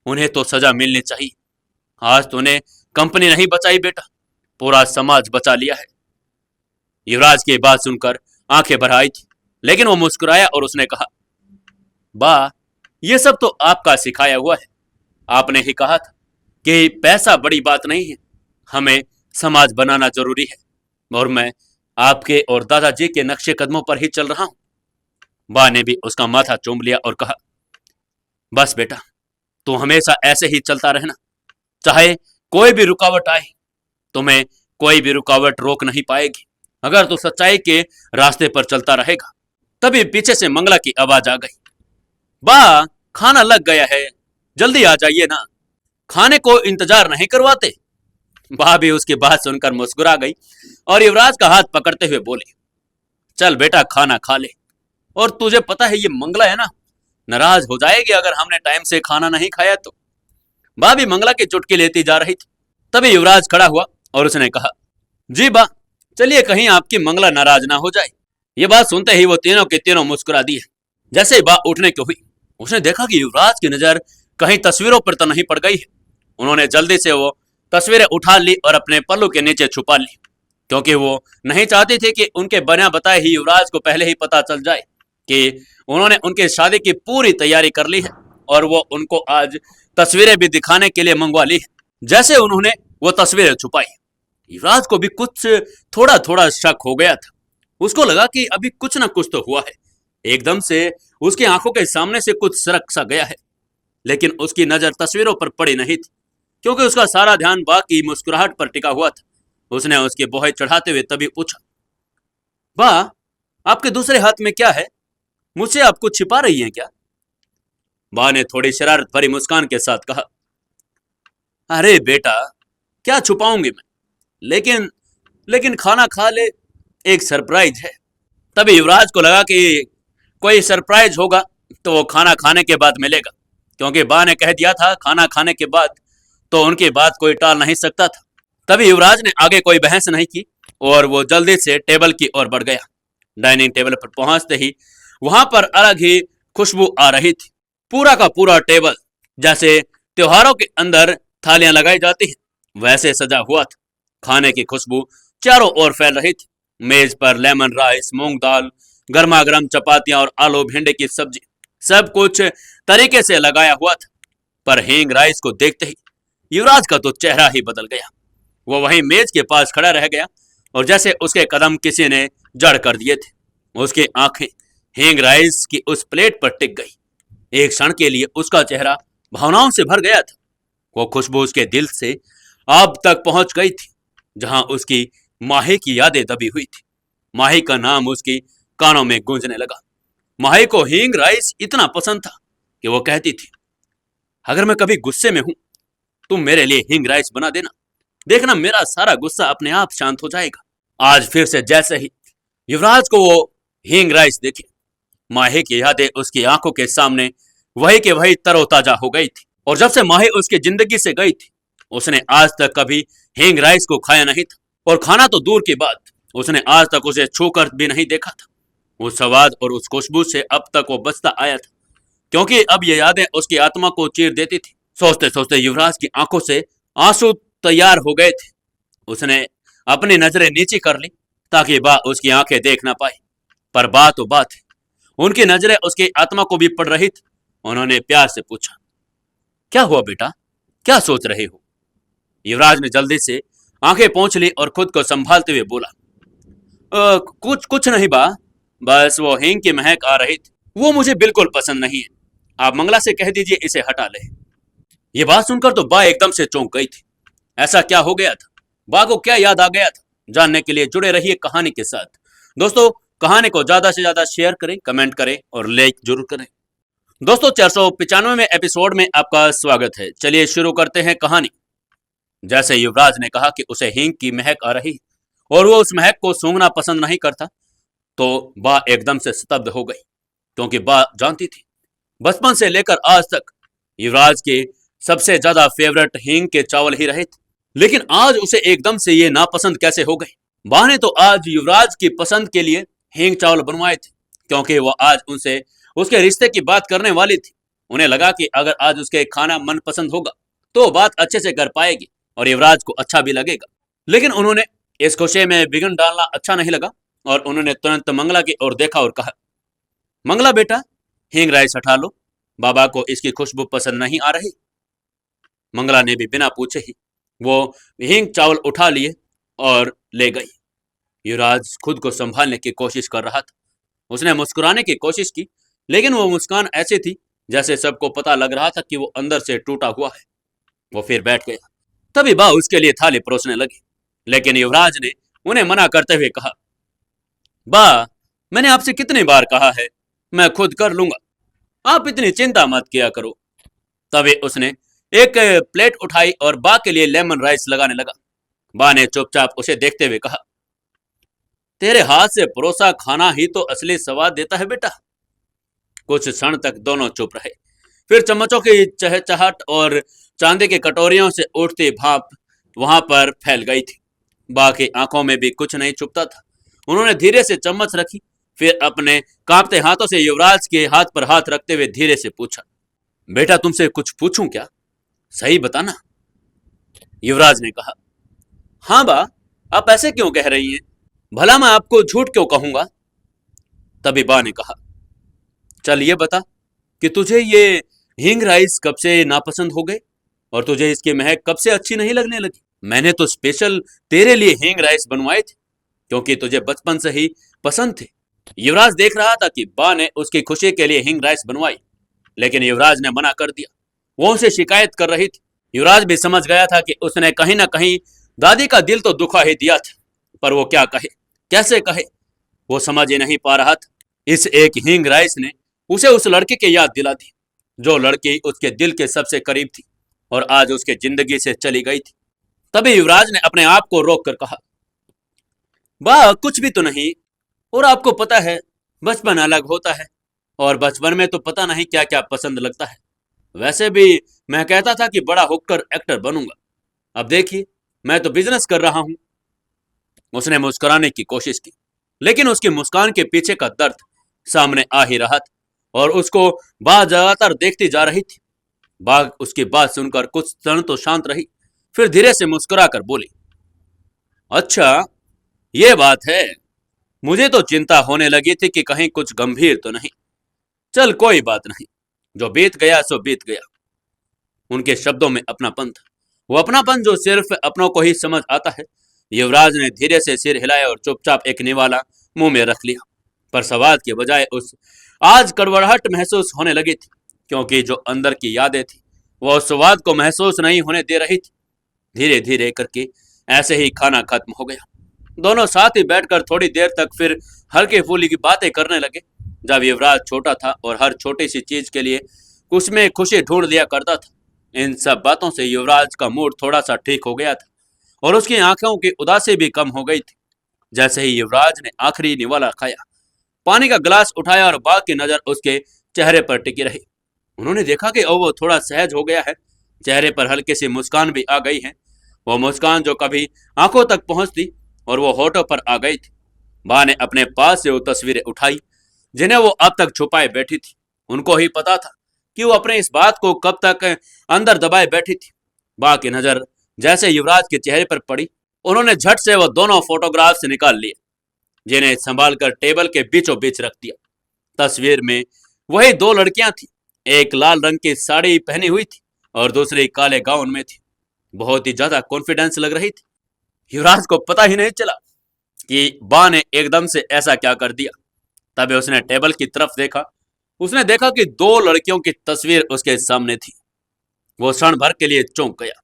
उन्हें तो सजा मिलनी चाहिए। आज तूने कंपनी नहीं बचाई बेटा, पूरा समाज बचा लिया है। युवराज की बात सुनकर आंखें भर आई थी, लेकिन वो मुस्कुराया और उसने कहा, बा, ये सब तो आपका सिखाया हुआ है। आपने ही कहा था कि पैसा बड़ी बात नहीं है, हमें समाज बनाना जरूरी है, और मैं आपके और दादाजी के नक्शे कदमों पर ही चल रहा हूं। बा ने भी उसका माथा चूम लिया और कहा, बस बेटा, तू हमेशा ऐसे ही चलता रहना, चाहे कोई भी रुकावट आए, तुम्हें कोई भी रुकावट रोक नहीं पाएगी अगर तू सच्चाई के रास्ते पर चलता रहेगा। तभी पीछे से मंगला की आवाज आ गई, बा, खाना लग गया है, जल्दी आ जाइए ना, खाने को इंतजार नहीं करवाते। बा भी उसकी बात सुनकर मुस्कुरा गई और युवराज का हाथ पकड़ते हुए बोली, चल बेटा, खाना खा ले। और तुझे पता है ये मंगला है ना, नाराज हो जाएगी अगर हमने टाइम से खाना नहीं खाया तो। बा भी मंगला की चुटकी लेती जा रही थी। तभी युवराज खड़ा हुआ और उसने कहा, जी बा, चलिए कहीं आपकी मंगला नाराज ना हो जाए। ये बात सुनते ही वो तीनों के तीनों मुस्कुरा दिए। जैसे ही बा उठने की हुई, उसने देखा कि युवराज की नजर कहीं तस्वीरों पर तो नहीं पड़ गई है। उन्होंने जल्दी से वो तस्वीरें उठा ली और अपने पल्लू के नीचे छुपा ली, क्योंकि वो नहीं चाहती थी कि उनके बिना बताए ही युवराज को पहले ही पता चल जाए कि उन्होंने उनकी शादी की पूरी तैयारी कर ली है और वो उनको आज तस्वीरें भी दिखाने के लिए मंगवा ली है। जैसे उन्होंने वो तस्वीरें छुपाई, युवराज को भी कुछ थोड़ा थोड़ा शक हो गया था। उसको लगा कि अभी कुछ ना कुछ तो हुआ है। एकदम से उसकी आंखों के सामने से कुछ सरक सा गया है, लेकिन उसकी नजर तस्वीरों पर पड़ी नहीं थी, क्योंकि उसका सारा ध्यान बाकी मुस्कुराहट पर टिका हुआ था। उसने उसके बोहे चढ़ाते हुए तभी पूछा, वाह, आपके दूसरे हाथ में क्या है? मुझसे आप कुछ छिपा रही हैं क्या? बा ने थोड़ी शरारत भरी मुस्कान के साथ कहा, अरे बेटा, क्या छुपाऊंगी मैं, लेकिन लेकिन खाना खा ले, एक सरप्राइज है। तभी युवराज को लगा कि कोई सरप्राइज होगा तो वो खाना खाने के बाद मिलेगा, क्योंकि बा ने कह दिया था खाना खाने के बाद, तो उनकी बात कोई टाल नहीं सकता था। तभी युवराज ने आगे कोई बहस नहीं की और वो जल्दी से टेबल की ओर बढ़ गया। डाइनिंग टेबल पर पहुंचते ही वहां पर अलग ही खुशबू आ रही थी। पूरा का पूरा टेबल जैसे त्योहारों के अंदर थालियां लगाई जाती हैं वैसे सजा हुआ था। खाने की खुशबू चारों ओर फैल रही थी। मेज पर लेमन राइस, मूंग दाल, गर्मा गर्म चपातियां और आलू भिंडी की सब्जी, सब कुछ तरीके से लगाया हुआ था। पर हींग राइस को देखते ही युवराज का तो चेहरा ही बदल गया। वो वहीं मेज के पास खड़ा रह गया और जैसे उसके कदम किसी ने जड़ कर दिए थे। उसकी आंखें हींग राइस की उस प्लेट पर टिक गई। एक क्षण के लिए उसका चेहरा भावनाओं से भर गया था। वो खुशबू उसके दिल से अब तक पहुंच गई थी, जहां उसकी माही की यादें दबी हुई थी। माही का नाम उसकी कानों में गूंजने लगा। माही को हींग राइस इतना पसंद था कि वो कहती थी, अगर मैं कभी गुस्से में हूं, तुम मेरे लिए हींग राइस बना देना, देखना मेरा सारा गुस्सा अपने आप शांत हो जाएगा। आज फिर से जैसे ही युवराज को वो हींग राइस देखे, माही की यादें उसकी आंखों के सामने वही के वही तरोताजा हो गई थी। और जब से माही उसकी जिंदगी से गई थी, उसने आज तक कभी हींग राइस को खाया नहीं था। और खाना तो दूर की बात, उसने आज तक उसे छूकर भी नहीं देखा था। उस स्वाद और उस खुशबू से अब तक वो बचता आया था, क्योंकि अब ये यादें उसकी आत्मा को चीर देती थी। सोचते सोचते युवराज की आंखों से आंसू तैयार हो गए थे। उसने अपनी नजरें नीची कर ली ताकि बा उसकी आंखें देख ना पाए। पर बात तो बात है, उनकी नजरें उसकी आत्मा को भी पड़ रही थी। उन्होंने प्यार से पूछा, क्या हुआ बेटा, क्या सोच रहे हो? युवराज ने जल्दी से आंखें पोंछ ली और खुद को संभालते हुए बोला, कुछ कुछ नहीं बा, बस वो हींग की महक आ रही थी, वो मुझे बिल्कुल पसंद नहीं है। आप मंगला से कह दीजिए इसे हटा ले। ये बात सुनकर तो बा एकदम से चौंक गई थी। ऐसा क्या हो गया था? बा को क्या याद आ गया था? जानने के लिए जुड़े रहिए कहानी के साथ। दोस्तों, कहानी को ज्यादा से ज्यादा शेयर करें, कमेंट करें और लाइक जरूर करें। दोस्तों, 495वें एपिसोड में आपका स्वागत है। चलिए शुरू करते हैं कहानी। जैसे युवराज ने कहा कि उसे हींग की महक आ रही और वो उस महक को सूंघना पसंद नहीं करता, तो बा एकदम से स्तब्ध हो गई, क्योंकि बा जानती थी बचपन से लेकर आज तक युवराज के सबसे ज्यादा फेवरेट हींग के चावल ही रहे थे। लेकिन आज उसे एकदम से ये नापसंद कैसे हो गए? बा ने तो आज युवराज की पसंद के लिए हींग चावल बनवाए थे, क्योंकि वो आज उनसे उसके रिश्ते की बात करने वाली थी। उन्हें लगा कि अगर आज उसके खाना मनपसंद होगा तो बात अच्छे से कर पाएगी और युवराज को अच्छा भी लगेगा। लेकिन उन्होंने इस खुशी में विघ्न डालना अच्छा नहीं लगा और उन्होंने तुरंत मंगला की ओर देखा और कहा, मंगला बेटा, हींग राइस हटा लो, बाबा को इसकी खुशबू पसंद नहीं आ रही। मंगला ने भी बिना पूछे ही वो हींग चावल उठा लिए और ले गई। युवराज खुद को संभालने की कोशिश कर रहा था। उसने मुस्कुराने की कोशिश की, लेकिन वो मुस्कान ऐसी थी जैसे सबको पता लग रहा था कि वो अंदर से टूटा हुआ है। वो फिर बैठ गया। तभी बा उसके लिए थाली परोसने लगी, लेकिन युवराज ने उन्हें मना करते हुए कहा, बा, मैंने आपसे कितनी बार कहा है, मैं खुद कर लूंगा, आप इतनी चिंता मत किया करो। तभी उसने एक प्लेट उठाई और बा के लिए लेमन राइस लगाने लगा। बा ने चुपचाप उसे देखते हुए कहा, तेरे हाथ से परोसा खाना ही तो असली स्वाद देता है बेटा। कुछ क्षण तक दोनों चुप रहे। फिर चम्मचों की चहचहाट और चांदी की कटोरियों से उठती भाप वहां पर फैल गई थी। बा की आंखों में भी कुछ नहीं छुपता था। उन्होंने धीरे से चम्मच रखी, फिर अपने कांपते हाथों से युवराज के हाथ पर हाथ रखते हुए धीरे से पूछा, बेटा, तुमसे कुछ पूछूं क्या? सही बताना। युवराज ने कहा, हाँ बा, आप ऐसे क्यों कह रही हैं? भला मैं आपको झूठ क्यों कहूंगा? तभी बा ने कहा, चल ये बता कि तुझे ये हींग राइस कब से नापसंद हो गए और तुझे इसकी महक कब से अच्छी नहीं लगने लगी? मैंने तो स्पेशल तेरे लिए हींग राइस बनवाए थे क्योंकि तुझे बचपन से ही पसंद थे। युवराज देख रहा था कि बा ने उसकी खुशी के लिए हिंग राइस बनवाई, लेकिन युवराज ने मना कर दिया। वो उनसे शिकायत कर रही थी। युवराज भी समझ गया था कि उसने कहीं ना कहीं दादी का दिल तो दुखा ही दिया था, पर वो क्या कहे, कैसे कहे, वो समझ ही नहीं पा रहा था। इस एक हिंग राइस ने उसे उस लड़के की याद दिला दी, जो लड़की उसके दिल के सबसे करीब थी और आज उसके जिंदगी से चली गई थी। तभी युवराज ने अपने आप को रोक कर कहा, वाह कुछ भी तो नहीं, और आपको पता है बचपन अलग होता है और बचपन में तो पता नहीं क्या क्या पसंद लगता है। वैसे भी मैं कहता था कि बड़ा होकर एक्टर बनूंगा, अब देखिए मैं तो बिजनेस कर रहा हूं। उसने मुस्कुराने की कोशिश की, लेकिन उसकी मुस्कान के पीछे का दर्द सामने आ ही रहा था और उसको बात ज्यादातर देखती जा रही थी। बाघ उसकी बात सुनकर कुछ क्षण तो शांत रही, फिर धीरे से मुस्कुराकर बोली, अच्छा ये बात है, मुझे तो चिंता होने लगी थी कि कहीं कुछ गंभीर तो नहीं। चल कोई बात नहीं, जो बीत गया सो बीत गया। उनके शब्दों में अपनापन था, वो अपनापन जो सिर्फ अपनों को ही समझ आता है। युवराज ने धीरे से सिर हिलाया और चुपचाप एक निवाला मुंह में रख लिया, पर सवाद के बजाय उस आज कड़वाहट महसूस होने लगी थी, क्योंकि जो अंदर की यादें थी वो उस स्वाद को महसूस नहीं होने दे रही थी। धीरे धीरे करके ऐसे ही खाना खत्म हो गया। दोनों साथ ही बैठकर थोड़ी देर तक फिर हल्की फुल्की की बातें करने लगे। जब युवराज छोटा था और हर छोटी सी चीज के लिए उसमें खुशी ढूंढ लिया करता था, इन सब बातों से युवराज का मूड थोड़ा सा ठीक हो गया था और उसकी आंखों की उदासी भी कम हो गई थी। जैसे ही युवराज ने आखिरी निवाला खाया, पानी का गिलास उठाया और बाघ की नजर उसके चेहरे पर टिकी रही। उन्होंने देखा कि वो थोड़ा सहज हो गया है, चेहरे पर हल्की सी मुस्कान भी आ गई है, वो मुस्कान जो कभी आंखों तक पहुंचती और वो होठों पर आ गई थी। मां ने अपने पास से वो तस्वीरें उठाई जिन्हें वो अब तक छुपाए बैठी थी। उनको ही पता था कि वो अपने इस बात को कब तक अंदर दबाए बैठी थी। बा की नजर जैसे युवराज के चेहरे पर पड़ी, उन्होंने झट से वो दोनों फोटोग्राफ्स निकाल लिए, जिन्हें संभाल कर टेबल के बीचों बीच रख दिया। तस्वीर में वही दो लड़कियां थी, एक लाल रंग की साड़ी पहनी हुई थी और दूसरी काले गाउन में थी। बहुत ही ज्यादा कॉन्फिडेंस लग रही थी। युवराज को पता ही नहीं चला कि बा ने एकदम से ऐसा क्या कर दिया। तभी उसने टेबल की तरफ देखा। उसने देखा कि दो लड़कियों की तस्वीर उसके सामने थी। वो क्षण भर के लिए चौंक गया।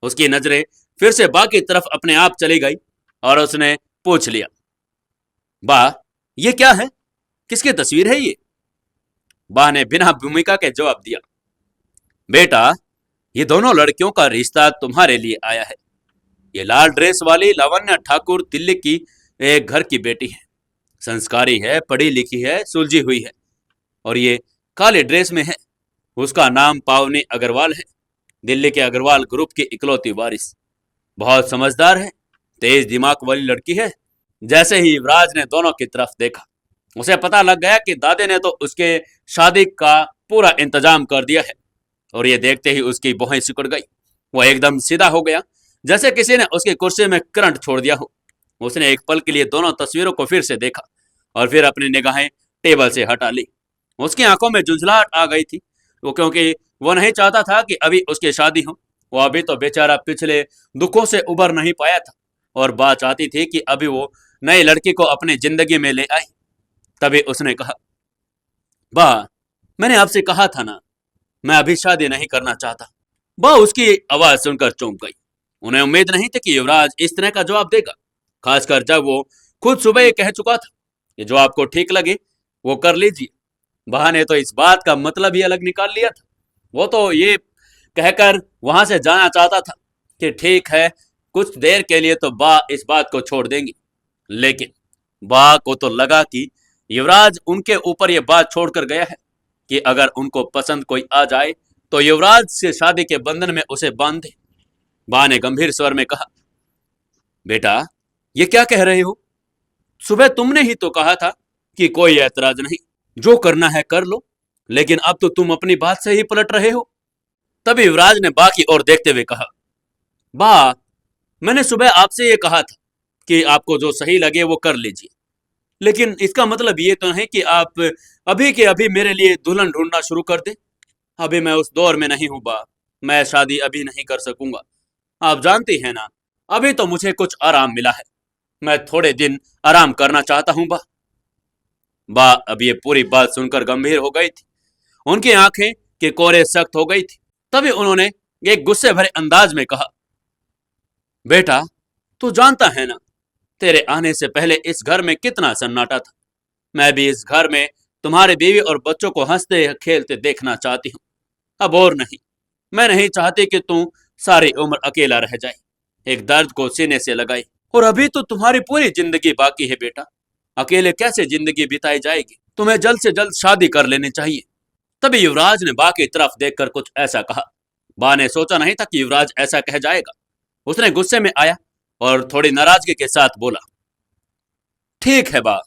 उसकी नजरें फिर से बा की तरफ अपने आप चली गई और उसने पूछ लिया, बा ये क्या है, किसकी तस्वीर है ये? बा ने बिना भूमिका के जवाब दिया, बेटा ये दोनों लड़कियों का रिश्ता तुम्हारे लिए आया है। ये लाल ड्रेस वाली लावण्य ठाकुर दिल्ली की एक घर की बेटी है, संस्कारी है, पढ़ी लिखी है, सुलझी हुई है। और ये काले ड्रेस में है, उसका नाम पावनी अग्रवाल है, दिल्ली के अग्रवाल ग्रुप की इकलौती वारिस। बहुत समझदार है, तेज दिमाग वाली लड़की है। जैसे ही युवराज ने दोनों की तरफ देखा, उसे पता लग गया कि दादे ने तो उसके शादी का पूरा इंतजाम कर दिया है। और ये देखते ही उसकी भौहें सिकुड़ गई। वो एकदम सीधा हो गया, जैसे किसी ने उसकी कुर्सी में करंट छोड़ दिया हो। उसने एक पल के लिए दोनों तस्वीरों को फिर से देखा और फिर अपनी निगाहें टेबल से हटा ली। उसकी आंखों में झुंझलाहट आ गई थी, वो क्योंकि वो नहीं चाहता था कि अभी उसकी शादी हो। वो अभी तो बेचारा पिछले दुखों से उबर नहीं पाया था और बात चाहती थी कि अभी वो नई लड़की को अपनी जिंदगी में ले आई। तभी उसने कहा, बा मैंने आपसे कहा था ना, मैं अभी शादी नहीं करना चाहता। बा उसकी आवाज सुनकर चौंक गई। उन्हें उम्मीद नहीं थी कि युवराज इस तरह का जवाब देगा, खासकर जब वो खुद सुबह ये कह चुका था कि जो आपको ठीक लगे वो कर लीजिए। बा ने तो इस बात का मतलब ही अलग निकाल लिया था। वो तो ये कहकर वहां से जाना चाहता था कि ठीक है, कुछ देर के लिए तो बा इस बात को छोड़ देंगी, लेकिन बा को तो लगा कि युवराज उनके ऊपर यह बात छोड़कर गया है कि अगर उनको पसंद कोई आ जाए तो युवराज से शादी के बंधन में उसे बांध दे। बा ने गंभीर स्वर में कहा, बेटा ये क्या कह रहे हो? सुबह तुमने ही तो कहा था कि कोई ऐतराज नहीं, जो करना है कर लो, लेकिन अब तो तुम अपनी बात से ही पलट रहे हो। तभी युवराज ने बा की ओर देखते हुए कहा, बा मैंने सुबह आपसे ये कहा था कि आपको जो सही लगे वो कर लीजिए, लेकिन इसका मतलब ये तो नहीं कि आप अभी के अभी मेरे लिए दुल्हन ढूंढना शुरू कर दें। अभी मैं उस दौर में नहीं हूँ बा। मैं शादी अभी नहीं कर सकूंगा। आप जानती हैं ना, अभी तो मुझे कुछ आराम मिला है। मैं थोड़े दिन आराम करना चाहता हूँ बा। बा अब ये पूरी बात सुनकर गंभीर हो गई थी। उनकी आंखें के कोरे सख्त हो गई थी। तभी उन्होंने एक गुस्से भरे अंदाज में कहा, बेटा, तू जानता है ना, तेरे आने से पहले इस घर में कितना सन्नाटा था। मैं भी इस घर में तुम्हारे बीवी और बच्चों को हंसते खेलते देखना चाहती हूँ। अब और नहीं। मैं नहीं चाहती कि तू सारी उम्र अकेला रह जाए। एक दर्द को सीने से लगाई। और अभी तो तुम्हारी पूरी जिंदगी बाकी है बेटा। अकेले कैसे जिंदगी बिताई जाएगी। तुम्हें जल्द से जल्द शादी कर लेनी चाहिए। तभी युवराज ने बा की तरफ देखकर कुछ ऐसा कहा। बा ने सोचा नहीं था कि युवराज ऐसा कह जाएगा। उसने गुस्से में आया और थोड़ी नाराजगी के साथ बोला, ठीक है बा,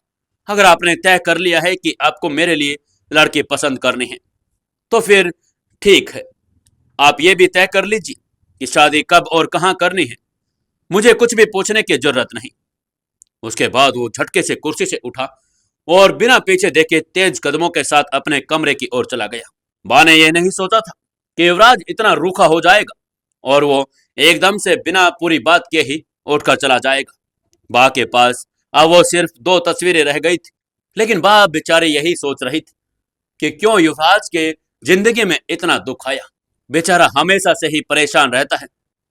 अगर आपने तय कर लिया है कि आपको मेरे लिए लड़की पसंद करनी है तो फिर ठीक है। आप ये भी तय कर लीजिए कि शादी कब और कहां करनी है। मुझे कुछ भी पूछने की जरूरत नहीं। उसके बाद वो झटके से कुर्सी से उठा और बिना पीछे देखे तेज कदमों के साथ अपने कमरे की ओर चला गया। बा ने यह नहीं सोचा था कि युवराज इतना रूखा हो जाएगा और वो एकदम से बिना पूरी बात के ही उठकर चला जाएगा। बा के पास अब वो सिर्फ 2 तस्वीरें रह गई थी। लेकिन बा बेचारी यही सोच रही थी कि क्यों युवराज के जिंदगी में इतना दुख आया। बेचारा हमेशा से ही परेशान रहता है,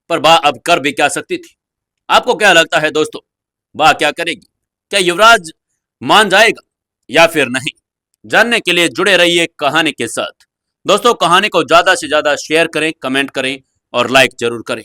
पर बा अब कर भी क्या सकती थी। आपको क्या लगता है दोस्तों, बा क्या करेगी? क्या युवराज मान जाएगा या फिर नहीं? जानने के लिए जुड़े रहिए कहानी के साथ। दोस्तों, कहानी को ज्यादा से ज्यादा शेयर करें, कमेंट करें और लाइक जरूर करें।